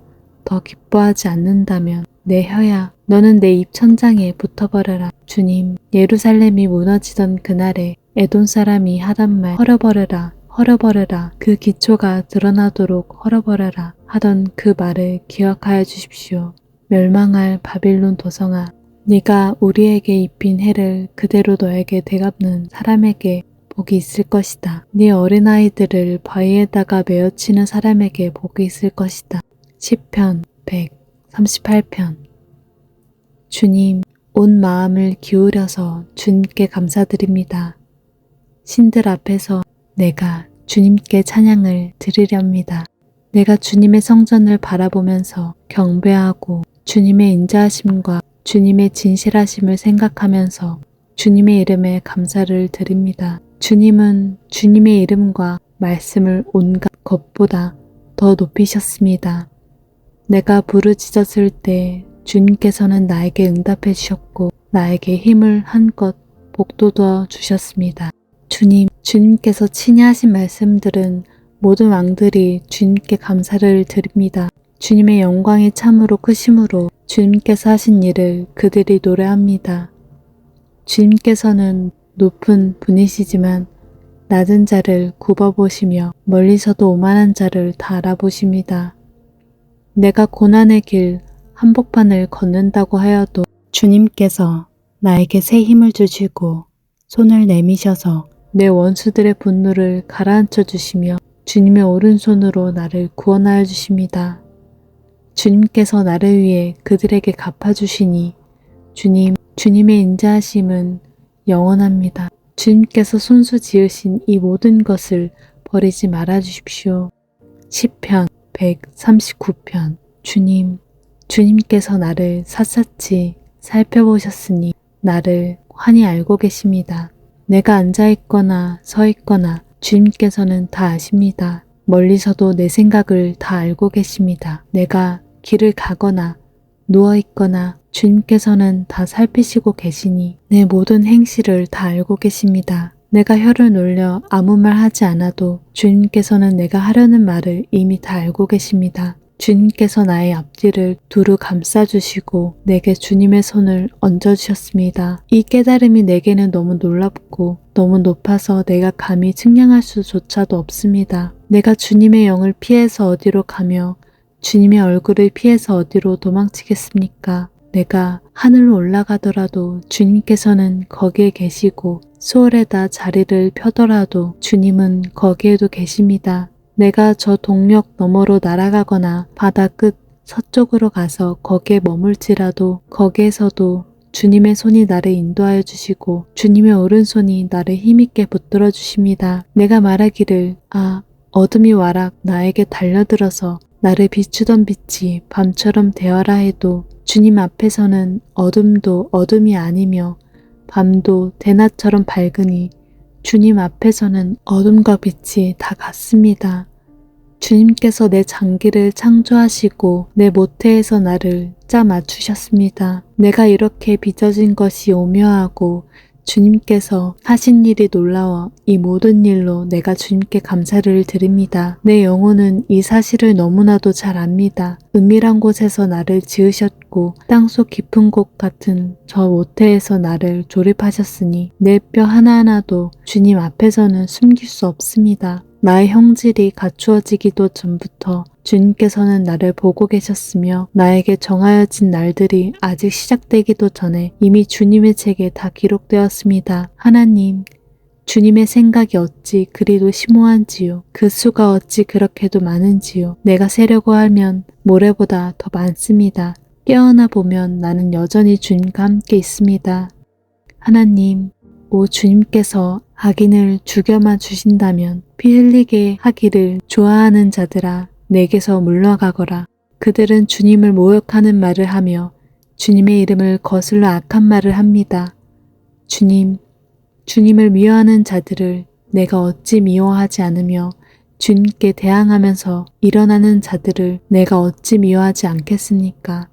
더 기뻐하지 않는다면 내 혀야 너는 내 입 천장에 붙어버려라. 주님, 예루살렘이 무너지던 그날에 에돔 사람이 하던 말 헐어버려라 헐어버려라 그 기초가 드러나도록 헐어버려라 하던 그 말을 기억하여 주십시오. 멸망할 바빌론 도성아, 네가 우리에게 입힌 해를 그대로 너에게 되갚는 사람에게 복이 있을 것이다. 네 어린아이들을 바위에다가 메어치는 사람에게 복이 있을 것이다. 시편 138편. 주님, 온 마음을 기울여서 주님께 감사드립니다. 신들 앞에서 내가 주님께 찬양을 드리렵니다. 내가 주님의 성전을 바라보면서 경배하고 주님의 인자하심과 주님의 진실하심을 생각하면서 주님의 이름에 감사를 드립니다. 주님은 주님의 이름과 말씀을 온갖 것보다 더 높이셨습니다. 내가 부르짖었을 때 주님께서는 나에게 응답해 주셨고 나에게 힘을 한껏 복돋워 주셨습니다. 주님께서 친히 하신 말씀들은 모든 왕들이 주님께 감사를 드립니다. 주님의 영광이 참으로 크심으로 주님께서 하신 일을 그들이 노래합니다. 주님께서는 높은 분이시지만 낮은 자를 굽어보시며 멀리서도 오만한 자를 다 알아보십니다. 내가 고난의 길 한복판을 걷는다고 하여도 주님께서 나에게 새 힘을 주시고 손을 내미셔서 내 원수들의 분노를 가라앉혀 주시며 주님의 오른손으로 나를 구원하여 주십니다. 주님께서 나를 위해 그들에게 갚아주시니 주님의 인자하심은 영원합니다. 주님께서 손수 지으신 이 모든 것을 버리지 말아 주십시오. 시편 139편. 주님께서 나를 샅샅이 살펴보셨으니 나를 환히 알고 계십니다. 내가 앉아있거나 서있거나 주님께서는 다 아십니다. 멀리서도 내 생각을 다 알고 계십니다. 내가 길을 가거나 누워있거나 주님께서는 다 살피시고 계시니 내 모든 행실을 다 알고 계십니다. 내가 혀를 놀려 아무 말 하지 않아도 주님께서는 내가 하려는 말을 이미 다 알고 계십니다. 주님께서 나의 앞뒤를 두루 감싸주시고 내게 주님의 손을 얹어주셨습니다. 이 깨달음이 내게는 너무 놀랍고 너무 높아서 내가 감히 측량할 수조차도 없습니다. 내가 주님의 영을 피해서 어디로 가며 주님의 얼굴을 피해서 어디로 도망치겠습니까? 내가 하늘로 올라가더라도 주님께서는 거기에 계시고 수월에다 자리를 펴더라도 주님은 거기에도 계십니다. 내가 저 동력 너머로 날아가거나 바다 끝 서쪽으로 가서 거기에 머물지라도 거기에서도 주님의 손이 나를 인도하여 주시고 주님의 오른손이 나를 힘있게 붙들어 주십니다. 내가 말하기를 어둠이 와락 나에게 달려들어서 나를 비추던 빛이 밤처럼 되어라 해도 주님 앞에서는 어둠도 어둠이 아니며 밤도 대낮처럼 밝으니 주님 앞에서는 어둠과 빛이 다 같습니다. 주님께서 내 장기를 창조하시고 내 모태에서 나를 짜 맞추셨습니다. 내가 이렇게 빚어진 것이 오묘하고 주님께서 하신 일이 놀라워 이 모든 일로 내가 주님께 감사를 드립니다. 내 영혼은 이 사실을 너무나도 잘 압니다. 은밀한 곳에서 나를 지으셨고 땅속 깊은 곳 같은 저 모태에서 나를 조립하셨으니 내 뼈 하나하나도 주님 앞에서는 숨길 수 없습니다. 나의 형질이 갖추어지기도 전부터 주님께서는 나를 보고 계셨으며 나에게 정하여진 날들이 아직 시작되기도 전에 이미 주님의 책에 다 기록되었습니다. 하나님, 주님의 생각이 어찌 그리도 심오한지요. 그 수가 어찌 그렇게도 많은지요. 내가 세려고 하면 모래보다 더 많습니다. 깨어나 보면 나는 여전히 주님과 함께 있습니다. 하나님, 오 주님께서 악인을 죽여만 주신다면 피 흘리게 하기를 좋아하는 자들아 내게서 물러가거라. 그들은 주님을 모욕하는 말을 하며 주님의 이름을 거슬러 악한 말을 합니다. 주님을 미워하는 자들을 내가 어찌 미워하지 않으며 주님께 대항하면서 일어나는 자들을 내가 어찌 미워하지 않겠습니까?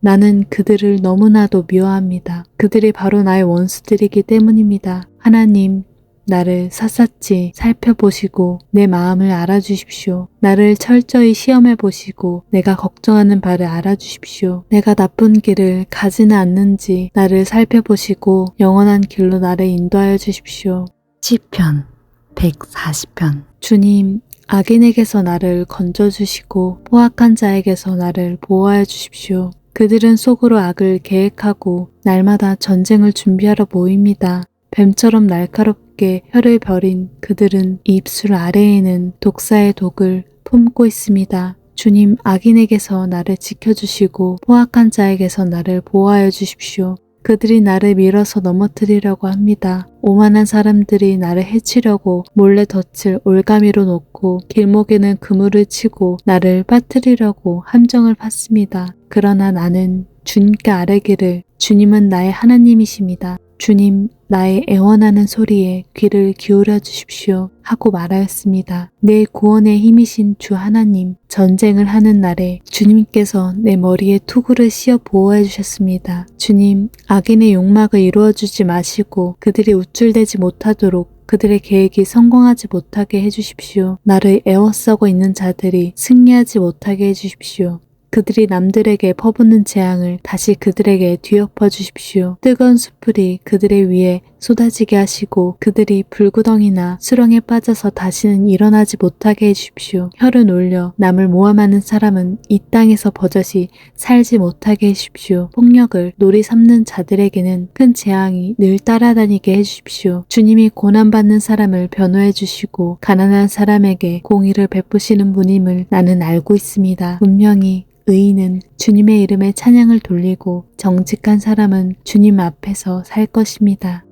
나는 그들을 너무나도 미워합니다. 그들이 바로 나의 원수들이기 때문입니다. 하나님, 나를 샅샅이 살펴보시고 내 마음을 알아주십시오. 나를 철저히 시험해 보시고 내가 걱정하는 바를 알아주십시오. 내가 나쁜 길을 가지는 않는지 나를 살펴보시고 영원한 길로 나를 인도하여 주십시오. 시편 140편. 주님, 악인에게서 나를 건져주시고 포악한 자에게서 나를 보호하여 주십시오. 그들은 속으로 악을 계획하고 날마다 전쟁을 준비하러 모입니다. 뱀처럼 날카롭게 혀를 벼린 그들은 입술 아래에는 독사의 독을 품고 있습니다. 주님, 악인에게서 나를 지켜주시고 포악한 자에게서 나를 보호하여 주십시오. 그들이 나를 밀어서 넘어뜨리려고 합니다. 오만한 사람들이 나를 해치려고 몰래 덫을 올가미로 놓고 길목에는 그물을 치고 나를 빠뜨리려고 함정을 팠습니다. 그러나 나는 주님께 아뢰기를 주님은 나의 하나님이십니다. 주님, 나의 애원하는 소리에 귀를 기울여 주십시오 하고 말하였습니다. 내 구원의 힘이신 주 하나님, 전쟁을 하는 날에 주님께서 내 머리에 투구를 씌워 보호해 주셨습니다. 주님, 악인의 욕망을 이루어 주지 마시고 그들이 우쭐대지 못하도록 그들의 계획이 성공하지 못하게 해주십시오. 나를 애워싸고 있는 자들이 승리하지 못하게 해주십시오. 그들이 남들에게 퍼붓는 재앙을 다시 그들에게 뒤엎어 주십시오. 뜨거운 수풀이 그들의 위에 쏟아지게 하시고 그들이 불구덩이나 수렁에 빠져서 다시는 일어나지 못하게 해주십시오. 혀를 놀려 남을 모함하는 사람은 이 땅에서 버젓이 살지 못하게 해주십시오. 폭력을 놀이 삼는 자들에게는 큰 재앙이 늘 따라다니게 해주십시오. 주님이 고난받는 사람을 변호해 주시고 가난한 사람에게 공의를 베푸시는 분임을 나는 알고 있습니다. 분명히 의인은 주님의 이름에 찬양을 돌리고 정직한 사람은 주님 앞에서 살 것입니다.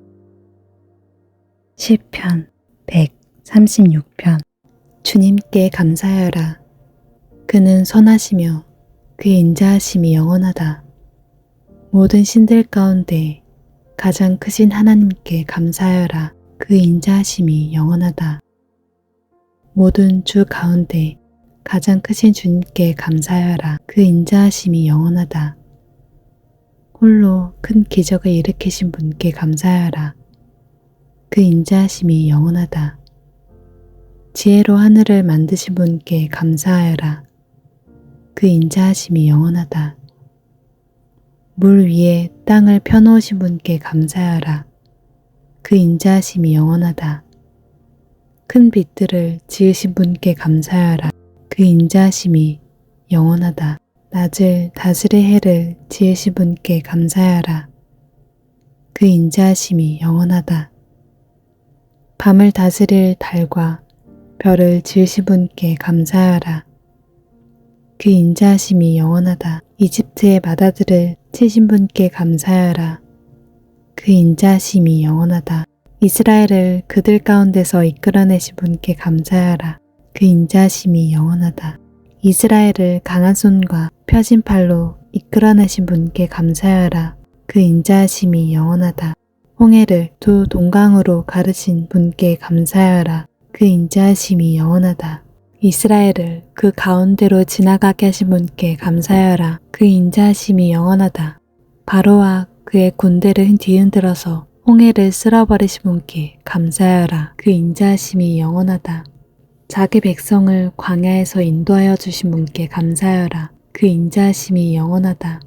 시편 136편. 주님께 감사하여라. 그는 선하시며 그의 인자하심이 영원하다. 모든 신들 가운데 가장 크신 하나님께 감사하여라. 그 인자하심이 영원하다. 모든 주 가운데 가장 크신 주님께 감사하여라. 그 인자하심이 영원하다. 홀로 큰 기적을 일으키신 분께 감사하여라. 그 인자하심이 영원하다. 지혜로 하늘을 만드신 분께 감사하여라. 그 인자하심이 영원하다. 물 위에 땅을 펴놓으신 분께 감사하여라. 그 인자하심이 영원하다. 큰 빛들을 지으신 분께 감사하여라. 그 인자하심이 영원하다. 낮을 다스릴 해를 지으신 분께 감사하여라. 그 인자하심이 영원하다. 밤을 다스릴 달과 별을 지으신 분께 감사하여라. 그 인자하심이 영원하다. 이집트의 바다들을 치신 분께 감사하여라. 그 인자하심이 영원하다. 이스라엘을 그들 가운데서 이끌어내신 분께 감사하여라. 그 인자하심이 영원하다. 이스라엘을 강한 손과 펴진 팔로 이끌어내신 분께 감사하여라. 그 인자하심이 영원하다. 홍해를 두 동강으로 가르신 분께 감사하여라. 그 인자하심이 영원하다. 이스라엘을 그 가운데로 지나가게 하신 분께 감사하여라. 그 인자하심이 영원하다. 바로와 그의 군대를 뒤흔들어서 홍해를 쓸어버리신 분께 감사하여라. 그 인자하심이 영원하다. 자기 백성을 광야에서 인도하여 주신 분께 감사하여라. 그 인자하심이 영원하다.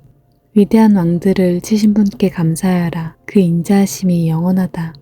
위대한 왕들을 치신 분께 감사하여라. 그 인자하심이 영원하다.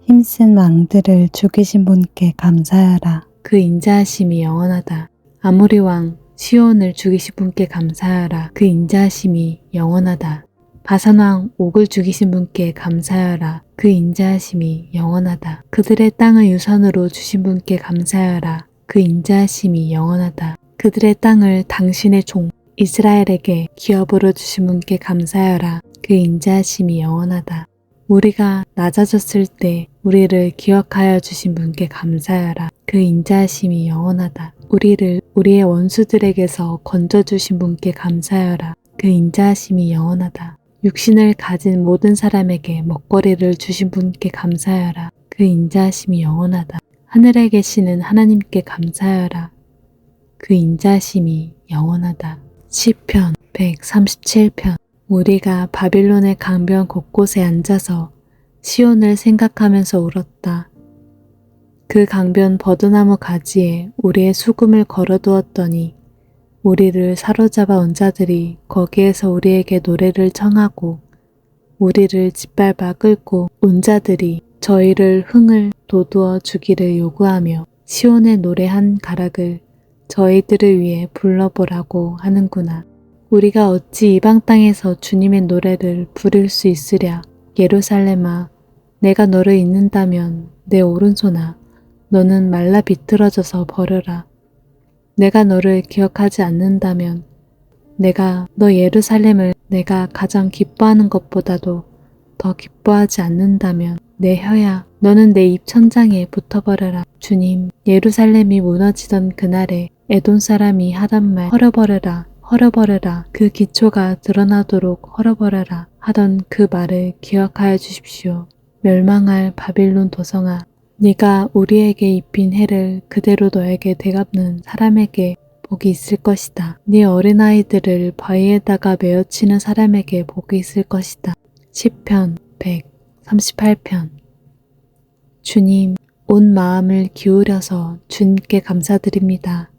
힘센 왕들을 죽이신 분께 감사하여라. 그 인자하심이 영원하다. 아모리 왕 시온을 죽이신 분께 감사하여라. 그 인자하심이 영원하다. 바산 왕 옥을 죽이신 분께 감사하여라. 그 인자하심이 영원하다. 그들의 땅을 유산으로 주신 분께 감사하여라. 그 인자하심이 영원하다. 그들의 땅을 당신의 종 이스라엘에게 기업으로 주신 분께 감사하여라. 그 인자하심이 영원하다. 우리가 낮아졌을 때 우리를 기억하여 주신 분께 감사하여라. 그 인자하심이 영원하다. 우리를 우리의 원수들에게서 건져주신 분께 감사하여라. 그 인자하심이 영원하다. 육신을 가진 모든 사람에게 먹거리를 주신 분께 감사하여라. 그 인자하심이 영원하다. 하늘에 계시는 하나님께 감사하여라. 그 인자하심이 영원하다. 시편 137편. 우리가 바빌론의 강변 곳곳에 앉아서 시온을 생각하면서 울었다. 그 강변 버드나무 가지에 우리의 수금을 걸어두었더니 우리를 사로잡아 온 자들이 거기에서 우리에게 노래를 청하고 우리를 짓밟아 끌고 온 자들이 저희를 흥을 돋우어 주기를 요구하며 시온의 노래 한 가락을 저희들을 위해 불러보라고 하는구나. 우리가 어찌 이방 땅에서 주님의 노래를 부를 수 있으랴. 예루살렘아, 내가 너를 잊는다면 내 오른손아, 너는 말라 비틀어져서 버려라. 내가 너를 기억하지 않는다면 내가 너 예루살렘을 내가 가장 기뻐하는 것보다도 더 기뻐하지 않는다면 내 혀야 너는 내 입 천장에 붙어버려라. 주님, 예루살렘이 무너지던 그날에 에돔 사람이 하던 말 헐어버려라. 헐어버려라. 그 기초가 드러나도록 헐어버려라 하던 그 말을 기억하여 주십시오. 멸망할 바빌론 도성아, 네가 우리에게 입힌 해를 그대로 너에게 되갚는 사람에게 복이 있을 것이다. 네 어린아이들을 바위에다가 메어치는 사람에게 복이 있을 것이다. 시편 138편. 주님, 온 마음을 기울여서 주님께 감사드립니다.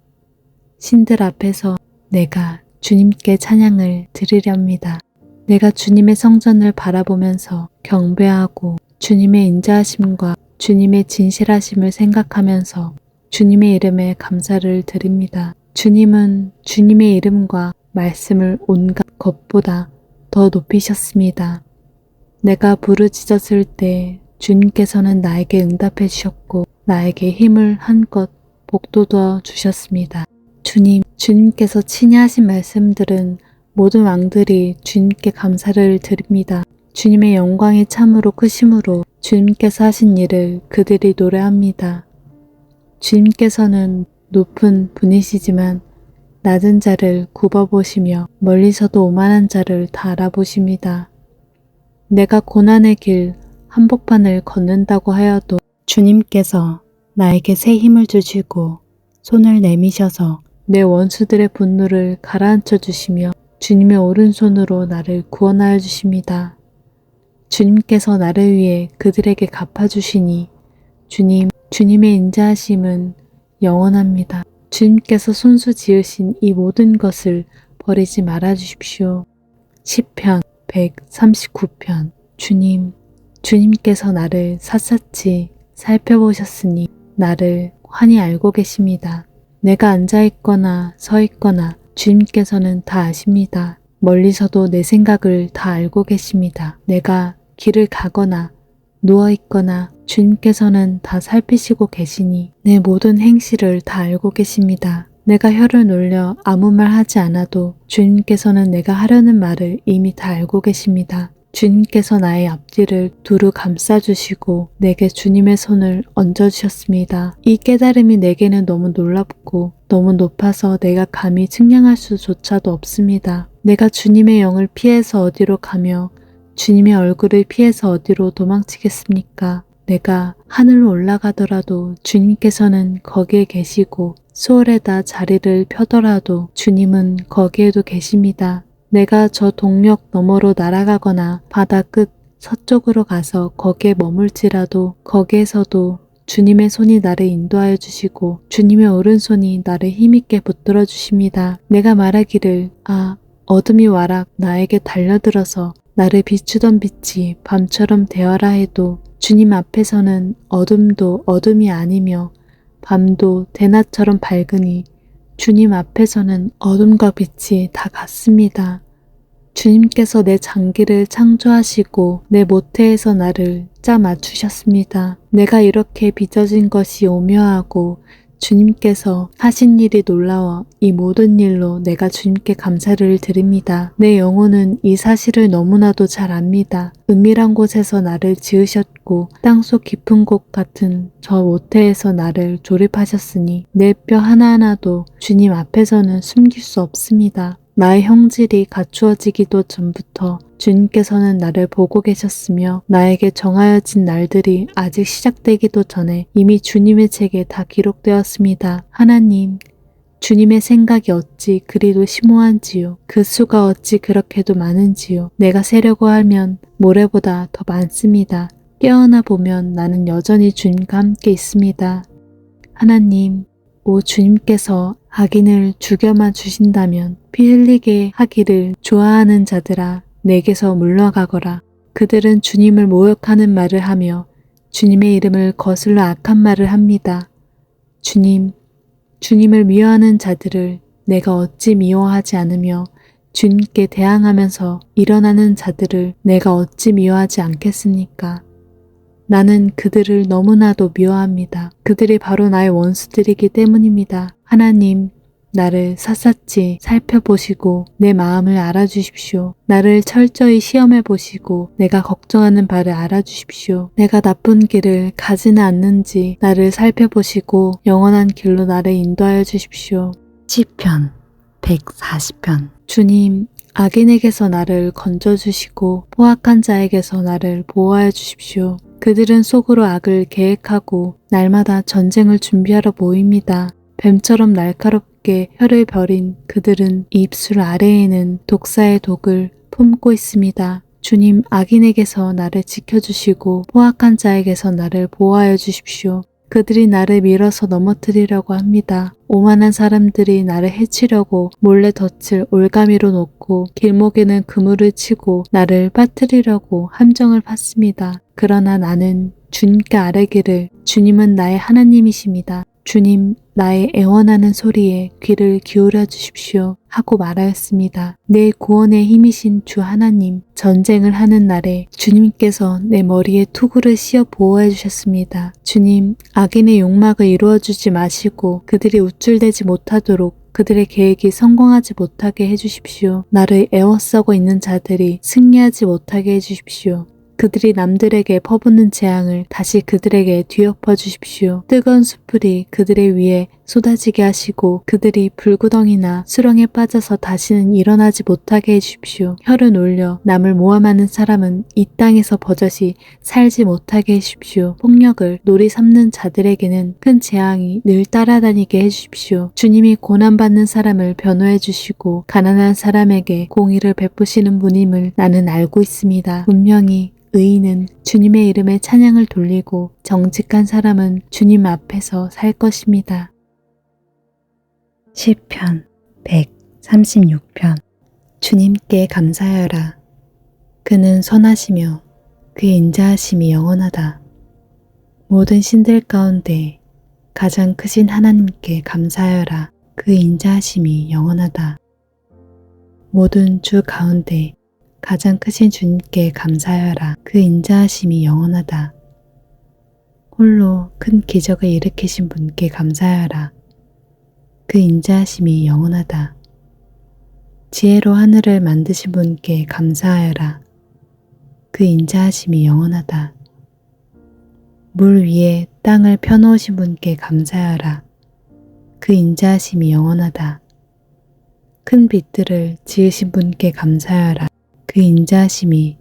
신들 앞에서 내가 주님께 찬양을 드리렵니다. 내가 주님의 성전을 바라보면서 경배하고 주님의 인자하심과 주님의 진실하심을 생각하면서 주님의 이름에 감사를 드립니다. 주님은 주님의 이름과 말씀을 온갖 것보다 더 높이셨습니다. 내가 부르짖었을 때 주님께서는 나에게 응답해 주셨고 나에게 힘을 한껏 복돋워 주셨습니다. 주님께서 친히 하신 말씀들은 모든 왕들이 주님께 감사를 드립니다. 주님의 영광이 참으로 크심으로 주님께서 하신 일을 그들이 노래합니다. 주님께서는 높은 분이시지만 낮은 자를 굽어보시며 멀리서도 오만한 자를 다 알아보십니다. 내가 고난의 길 한복판을 걷는다고 하여도 주님께서 나에게 새 힘을 주시고 손을 내미셔서 내 원수들의 분노를 가라앉혀 주시며 주님의 오른손으로 나를 구원하여 주십니다. 주님께서 나를 위해 그들에게 갚아주시니 주님의 인자하심은 영원합니다. 주님께서 손수 지으신 이 모든 것을 버리지 말아 주십시오. 시편 139편. 주님께서 나를 샅샅이 살펴보셨으니 나를 환히 알고 계십니다. 내가 앉아있거나 서있거나 주님께서는 다 아십니다. 멀리서도 내 생각을 다 알고 계십니다. 내가 길을 가거나 누워있거나 주님께서는 다 살피시고 계시니 내 모든 행실을 다 알고 계십니다. 내가 혀를 놀려 아무 말 하지 않아도 주님께서는 내가 하려는 말을 이미 다 알고 계십니다. 주님께서 나의 앞뒤를 두루 감싸주시고 내게 주님의 손을 얹어주셨습니다. 이 깨달음이 내게는 너무 놀랍고 너무 높아서 내가 감히 측량할 수조차도 없습니다. 내가 주님의 영을 피해서 어디로 가며 주님의 얼굴을 피해서 어디로 도망치겠습니까? 내가 하늘로 올라가더라도 주님께서는 거기에 계시고 수월에다 자리를 펴더라도 주님은 거기에도 계십니다. 내가 저 동력 너머로 날아가거나 바다 끝 서쪽으로 가서 거기에 머물지라도 거기에서도 주님의 손이 나를 인도하여 주시고 주님의 오른손이 나를 힘있게 붙들어 주십니다. 내가 말하기를 어둠이 와락 나에게 달려들어서 나를 비추던 빛이 밤처럼 되어라 해도 주님 앞에서는 어둠도 어둠이 아니며 밤도 대낮처럼 밝으니 주님 앞에서는 어둠과 빛이 다 같습니다. 주님께서 내 장기를 창조하시고 내 모태에서 나를 짜 맞추셨습니다. 내가 이렇게 빚어진 것이 오묘하고 주님께서 하신 일이 놀라워 이 모든 일로 내가 주님께 감사를 드립니다. 내 영혼은 이 사실을 너무나도 잘 압니다. 은밀한 곳에서 나를 지으셨고 땅속 깊은 곳 같은 저 모태에서 나를 조립하셨으니 내 뼈 하나하나도 주님 앞에서는 숨길 수 없습니다. 나의 형질이 갖추어지기도 전부터 주님께서는 나를 보고 계셨으며 나에게 정하여진 날들이 아직 시작되기도 전에 이미 주님의 책에 다 기록되었습니다. 하나님, 주님의 생각이 어찌 그리도 심오한지요. 그 수가 어찌 그렇게도 많은지요. 내가 세려고 하면 모래보다 더 많습니다. 깨어나 보면 나는 여전히 주님과 함께 있습니다. 하나님, 오 주님께서 악인을 죽여만 주신다면 피 흘리게 하기를 좋아하는 자들아 내게서 물러가거라. 그들은 주님을 모욕하는 말을 하며 주님의 이름을 거슬러 악한 말을 합니다. 주님을 미워하는 자들을 내가 어찌 미워하지 않으며 주님께 대항하면서 일어나는 자들을 내가 어찌 미워하지 않겠습니까? 나는 그들을 너무나도 미워합니다. 그들이 바로 나의 원수들이기 때문입니다. 하나님, 나를 샅샅이 살펴보시고 내 마음을 알아주십시오. 나를 철저히 시험해 보시고 내가 걱정하는 바를 알아주십시오. 내가 나쁜 길을 가지는 않는지 나를 살펴보시고 영원한 길로 나를 인도하여 주십시오. 시편 140편. 주님, 악인에게서 나를 건져주시고 포악한 자에게서 나를 보호하여 주십시오. 그들은 속으로 악을 계획하고 날마다 전쟁을 준비하러 모입니다. 뱀처럼 날카롭게 혀를 벼린 그들은 입술 아래에는 독사의 독을 품고 있습니다. 주님, 악인에게서 나를 지켜주시고 포악한 자에게서 나를 보호하여 주십시오. 그들이 나를 밀어서 넘어뜨리려고 합니다. 오만한 사람들이 나를 해치려고 몰래 덫을 올가미로 놓고 길목에는 그물을 치고 나를 빠뜨리려고 함정을 팠습니다. 그러나 나는 주님께 아뢰기를 주님은 나의 하나님이십니다. 주님, 나의 애원하는 소리에 귀를 기울여 주십시오 하고 말하였습니다. 내 구원의 힘이신 주 하나님, 전쟁을 하는 날에 주님께서 내 머리에 투구를 씌워 보호해 주셨습니다. 주님, 악인의 욕망을 이루어 주지 마시고 그들이 우쭐대지 못하도록 그들의 계획이 성공하지 못하게 해주십시오. 나를 애워싸고 있는 자들이 승리하지 못하게 해주십시오. 그들이 남들에게 퍼붓는 재앙을 다시 그들에게 뒤엎어 주십시오. 뜨거운 수풀이 그들의 위에 쏟아지게 하시고 그들이 불구덩이나 수렁에 빠져서 다시는 일어나지 못하게 해주십시오. 혀를 놀려 남을 모함하는 사람은 이 땅에서 버젓이 살지 못하게 해주십시오. 폭력을 놀이 삼는 자들에게는 큰 재앙이 늘 따라다니게 해주십시오. 주님이 고난받는 사람을 변호해 주시고 가난한 사람에게 공의를 베푸시는 분임을 나는 알고 있습니다. 분명히 의인은 주님의 이름에 찬양을 돌리고 정직한 사람은 주님 앞에서 살 것입니다. 시편 136편. 주님께 감사하여라. 그는 선하시며 그의 인자하심이 영원하다. 모든 신들 가운데 가장 크신 하나님께 감사하여라. 그의 인자하심이 영원하다. 모든 주 가운데 가장 크신 주님께 감사하여라. 그 인자하심이 영원하다. 홀로 큰 기적을 일으키신 분께 감사하여라. 그 인자하심이 영원하다. 지혜로 하늘을 만드신 분께 감사하여라. 그 인자하심이 영원하다. 물 위에 땅을 펴놓으신 분께 감사하여라. 그 인자하심이 영원하다. 큰 빛들을 지으신 분께 감사하여라. 그 인자하심이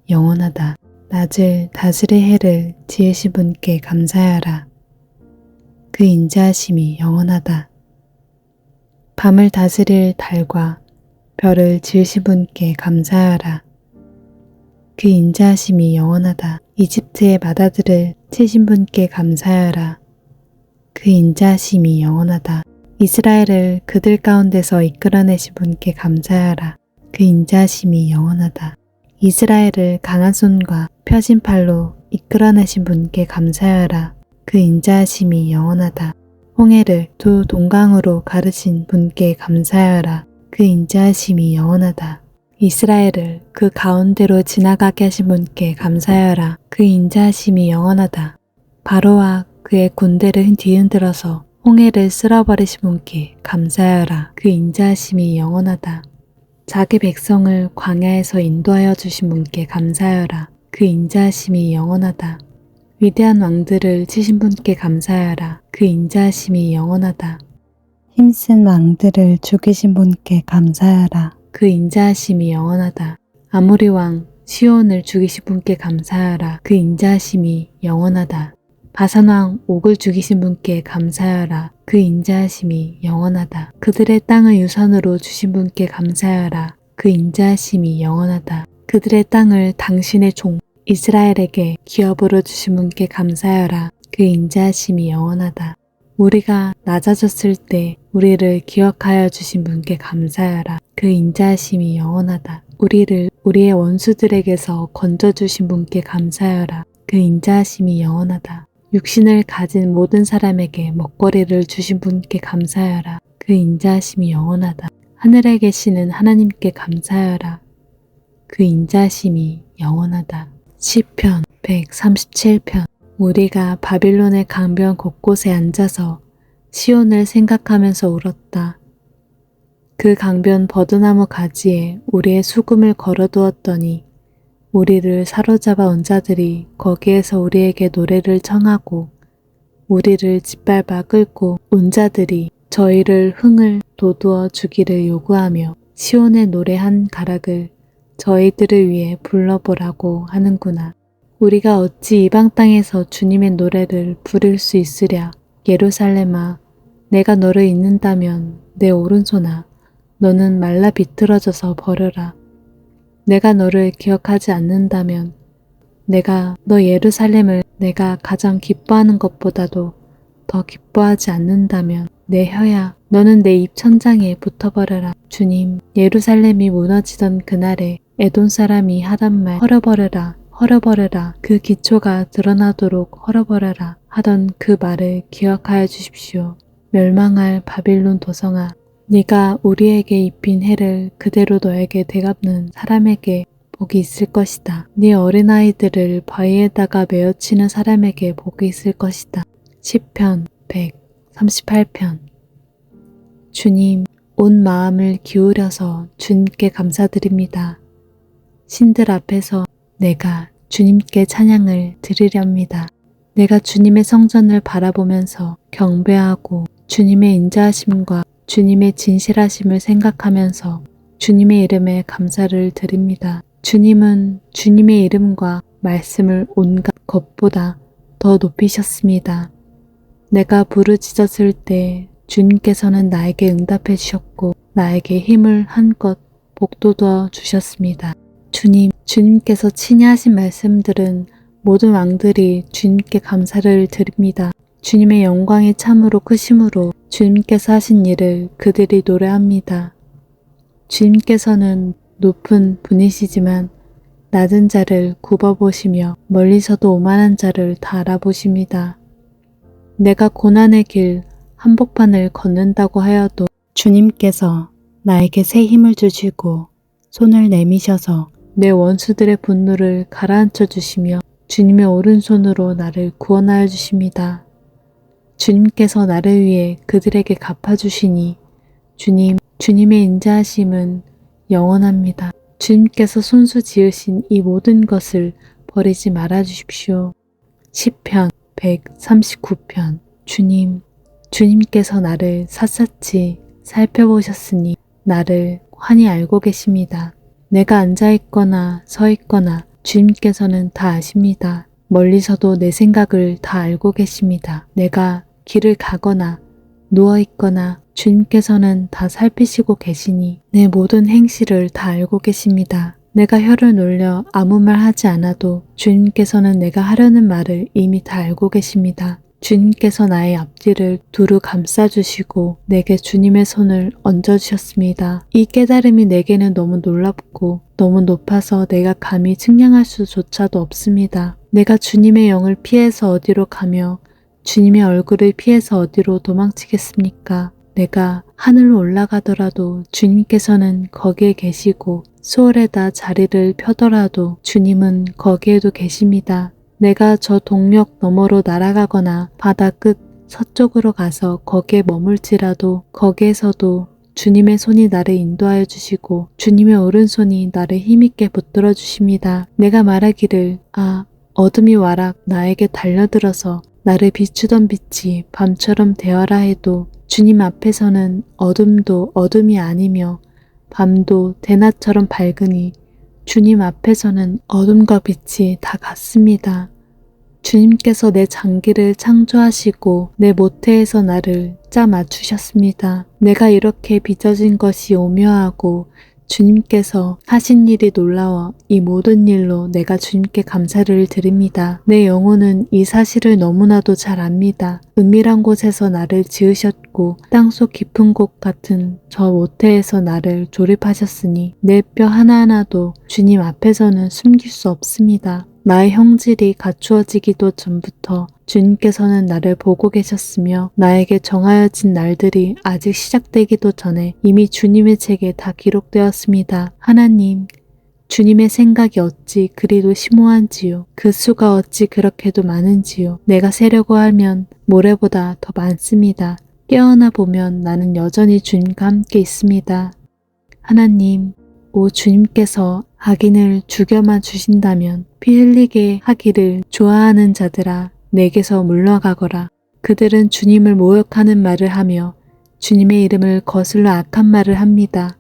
영원하다. 낮을 다스릴 해를 지으신 분께 감사하여라. 그 인자하심이 영원하다. 밤을 다스릴 달과 별을 지으신 분께 감사하여라. 그 인자하심이 영원하다. 이집트의 바다들을 치신 분께 감사하여라. 그 인자하심이 영원하다. 이스라엘을 그들 가운데서 이끌어내신 분께 감사하여라. 그 인자하심이 영원하다. 이스라엘을 강한 손과 펴진 팔로 이끌어내신 분께 감사하여라. 그 인자하심이 영원하다. 홍해를 두 동강으로 가르신 분께 감사하여라. 그 인자하심이 영원하다. 이스라엘을 그 가운데로 지나가게 하신 분께 감사하여라. 그 인자하심이 영원하다. 바로와 그의 군대를 뒤흔들어서 홍해를 쓸어버리신 분께 감사하여라. 그 인자하심이 영원하다. 자기 백성을 광야에서 인도하여 주신 분께 감사하여라. 그 인자하심이 영원하다. 위대한 왕들을 치신 분께 감사하여라. 그 인자하심이 영원하다. 힘센 왕들을 죽이신 분께 감사하라. 그 인자하심이 영원하다. 아모리 왕 시온을 죽이신 분께 감사하여라. 그 인자하심이 영원하다. 바산 왕 옥을 죽이신 분께 감사하여라. 그 인자하심이 영원하다. 그들의 땅을 유산으로 주신 분께 감사하여라. 그 인자하심이 영원하다. 그들의 땅을 당신의 종 이스라엘에게 기업으로 주신 분께 감사하여라. 그 인자하심이 영원하다. 우리가 낮아졌을 때 우리를 기억하여 주신 분께 감사하여라. 그 인자하심이 영원하다. 우리를 우리의 원수들에게서 건져주신 분께 감사하여라. 그 인자하심이 영원하다. 육신을 가진 모든 사람에게 먹거리를 주신 분께 감사하여라. 그 인자하심이 영원하다. 하늘에 계시는 하나님께 감사하여라. 그 인자하심이 영원하다. 시편 137편. 우리가 바빌론의 강변 곳곳에 앉아서 시온을 생각하면서 울었다. 그 강변 버드나무 가지에 우리의 수금을 걸어두었더니 우리를 사로잡아 온 자들이 거기에서 우리에게 노래를 청하고 우리를 짓밟아 끌고 온 자들이 저희를 흥을 돋우어 주기를 요구하며 시온의 노래 한 가락을 저희들을 위해 불러보라고 하는구나. 우리가 어찌 이방 땅에서 주님의 노래를 부를 수 있으랴. 예루살렘아, 내가 너를 잊는다면 내 오른손아, 너는 말라 비틀어져서 버려라. 내가 너를 기억하지 않는다면 내가 너 예루살렘을 내가 가장 기뻐하는 것보다도 더 기뻐하지 않는다면 내 혀야 너는 내 입 천장에 붙어버려라. 주님, 예루살렘이 무너지던 그날에 에돔 사람이 하던 말 헐어버려라. 헐어버려라. 그 기초가 드러나도록 헐어버려라 하던 그 말을 기억하여 주십시오. 멸망할 바빌론 도성아, 네가 우리에게 입힌 해를 그대로 너에게 되갚는 사람에게 복이 있을 것이다. 네 어린아이들을 바위에다가 메어치는 사람에게 복이 있을 것이다. 시편 138편. 주님, 온 마음을 기울여서 주님께 감사드립니다. 신들 앞에서 내가 주님께 찬양을 드리렵니다. 내가 주님의 성전을 바라보면서 경배하고 주님의 인자하심과 주님의 진실하심을 생각하면서 주님의 이름에 감사를 드립니다. 주님은 주님의 이름과 말씀을 온갖 것보다 더 높이셨습니다. 내가 부르짖었을 때 주님께서는 나에게 응답해 주셨고 나에게 힘을 한껏 복돋워 주셨습니다. 주님께서 친히 하신 말씀들은 모든 왕들이 주님께 감사를 드립니다. 주님의 영광이 참으로 크심으로 주님께서 하신 일을 그들이 노래합니다. 주님께서는 높은 분이시지만 낮은 자를 굽어보시며 멀리서도 오만한 자를 다 알아보십니다. 내가 고난의 길 한복판을 걷는다고 하여도 주님께서 나에게 새 힘을 주시고 손을 내미셔서 내 원수들의 분노를 가라앉혀 주시며 주님의 오른손으로 나를 구원하여 주십니다. 주님께서 나를 위해 그들에게 갚아주시니 주님의 인자하심은 영원합니다. 주님께서 손수 지으신 이 모든 것을 버리지 말아 주십시오. 시편 139편. 주님께서 나를 샅샅이 살펴보셨으니 나를 환히 알고 계십니다. 내가 앉아있거나 서있거나 주님께서는 다 아십니다. 멀리서도 내 생각을 다 알고 계십니다. 내가 길을 가거나 누워있거나 주님께서는 다 살피시고 계시니 내 모든 행실을 다 알고 계십니다. 내가 혀를 놀려 아무 말 하지 않아도 주님께서는 내가 하려는 말을 이미 다 알고 계십니다. 주님께서 나의 앞뒤를 두루 감싸주시고 내게 주님의 손을 얹어주셨습니다. 이 깨달음이 내게는 너무 놀랍고 너무 높아서 내가 감히 측량할 수조차도 없습니다. 내가 주님의 영을 피해서 어디로 가며 주님의 얼굴을 피해서 어디로 도망치겠습니까? 내가 하늘로 올라가더라도 주님께서는 거기에 계시고 수월에다 자리를 펴더라도 주님은 거기에도 계십니다. 내가 저 동력 너머로 날아가거나 바다 끝 서쪽으로 가서 거기에 머물지라도 거기에서도 주님의 손이 나를 인도하여 주시고 주님의 오른손이 나를 힘있게 붙들어 주십니다. 내가 말하기를 어둠이 와락 나에게 달려들어서 나를 비추던 빛이 밤처럼 되어라 해도 주님 앞에서는 어둠도 어둠이 아니며 밤도 대낮처럼 밝으니 주님 앞에서는 어둠과 빛이 다 같습니다. 주님께서 내 장기를 창조하시고 내 모태에서 나를 짜 맞추셨습니다. 내가 이렇게 빚어진 것이 오묘하고 주님께서 하신 일이 놀라워 이 모든 일로 내가 주님께 감사를 드립니다. 내 영혼은 이 사실을 너무나도 잘 압니다. 은밀한 곳에서 나를 지으셨고 땅속 깊은 곳 같은 저 모태에서 나를 조립하셨으니 내 뼈 하나하나도 주님 앞에서는 숨길 수 없습니다. 나의 형질이 갖추어지기도 전부터 주님께서는 나를 보고 계셨으며 나에게 정하여진 날들이 아직 시작되기도 전에 이미 주님의 책에 다 기록되었습니다. 하나님, 주님의 생각이 어찌 그리도 심오한지요. 그 수가 어찌 그렇게도 많은지요. 내가 세려고 하면 모래보다 더 많습니다. 깨어나 보면 나는 여전히 주님과 함께 있습니다. 하나님, 오 주님께서 악인을 죽여만 주신다면 피 흘리게 하기를 좋아하는 자들아 내게서 물러가거라. 그들은 주님을 모욕하는 말을 하며 주님의 이름을 거슬러 악한 말을 합니다.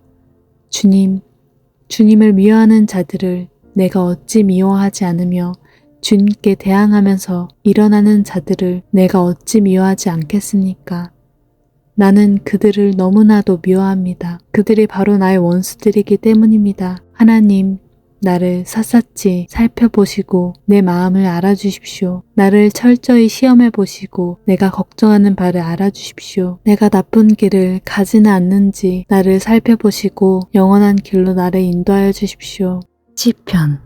주님을 미워하는 자들을 내가 어찌 미워하지 않으며 주님께 대항하면서 일어나는 자들을 내가 어찌 미워하지 않겠습니까? 나는 그들을 너무나도 미워합니다. 그들이 바로 나의 원수들이기 때문입니다. 하나님, 나를 샅샅이 살펴보시고 내 마음을 알아주십시오. 나를 철저히 시험해 보시고 내가 걱정하는 바를 알아주십시오. 내가 나쁜 길을 가지는 않는지 나를 살펴보시고 영원한 길로 나를 인도하여 주십시오. 시편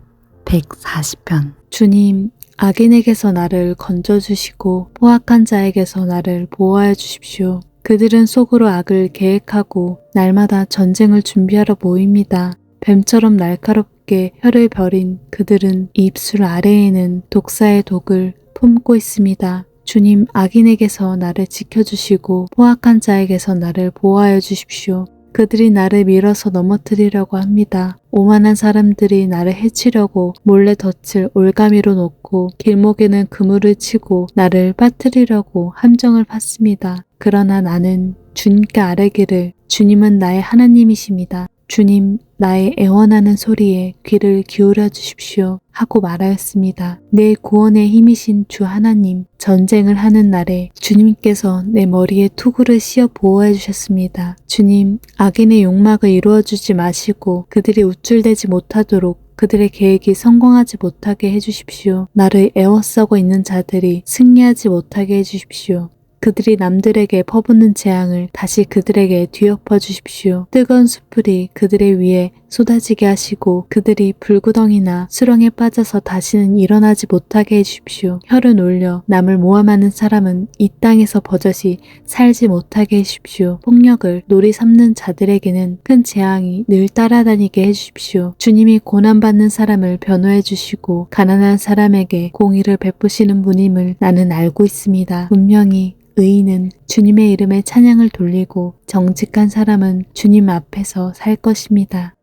140편. 주님, 악인에게서 나를 건져주시고 포악한 자에게서 나를 보호하여 주십시오. 그들은 속으로 악을 계획하고 날마다 전쟁을 준비하러 모입니다. 뱀처럼 날카롭게 혀를 벼린 그들은 입술 아래에는 독사의 독을 품고 있습니다. 주님, 악인에게서 나를 지켜주시고 포악한 자에게서 나를 보호하여 주십시오. 그들이 나를 밀어서 넘어뜨리려고 합니다. 오만한 사람들이 나를 해치려고 몰래 덫을 올가미로 놓고 길목에는 그물을 치고 나를 빠뜨리려고 함정을 팠습니다. 그러나 나는 주님께 아뢰기를 주님은 나의 하나님이십니다. 주님, 나의 애원하는 소리에 귀를 기울여 주십시오 하고 말하였습니다. 내 구원의 힘이신 주 하나님, 전쟁을 하는 날에 주님께서 내 머리에 투구를 씌어 보호해 주셨습니다. 주님, 악인의 욕망을 이루어 주지 마시고 그들이 우쭐대지 못하도록 그들의 계획이 성공하지 못하게 해주십시오. 나를 애워싸고 있는 자들이 승리하지 못하게 해주십시오. 그들이 남들에게 퍼붓는 재앙을 다시 그들에게 뒤엎어 주십시오. 뜨거운 수풀이 그들의 위에 쏟아지게 하시고 그들이 불구덩이나 수렁에 빠져서 다시는 일어나지 못하게 해주십시오. 혀를 놀려 남을 모함하는 사람은 이 땅에서 버젓이 살지 못하게 해주십시오. 폭력을 놀이 삼는 자들에게는 큰 재앙이 늘 따라다니게 해주십시오. 주님이 고난받는 사람을 변호해 주시고 가난한 사람에게 공의를 베푸시는 분임을 나는 알고 있습니다. 분명히 의인은 주님의 이름에 찬양을 돌리고 정직한 사람은 주님 앞에서 살 것입니다.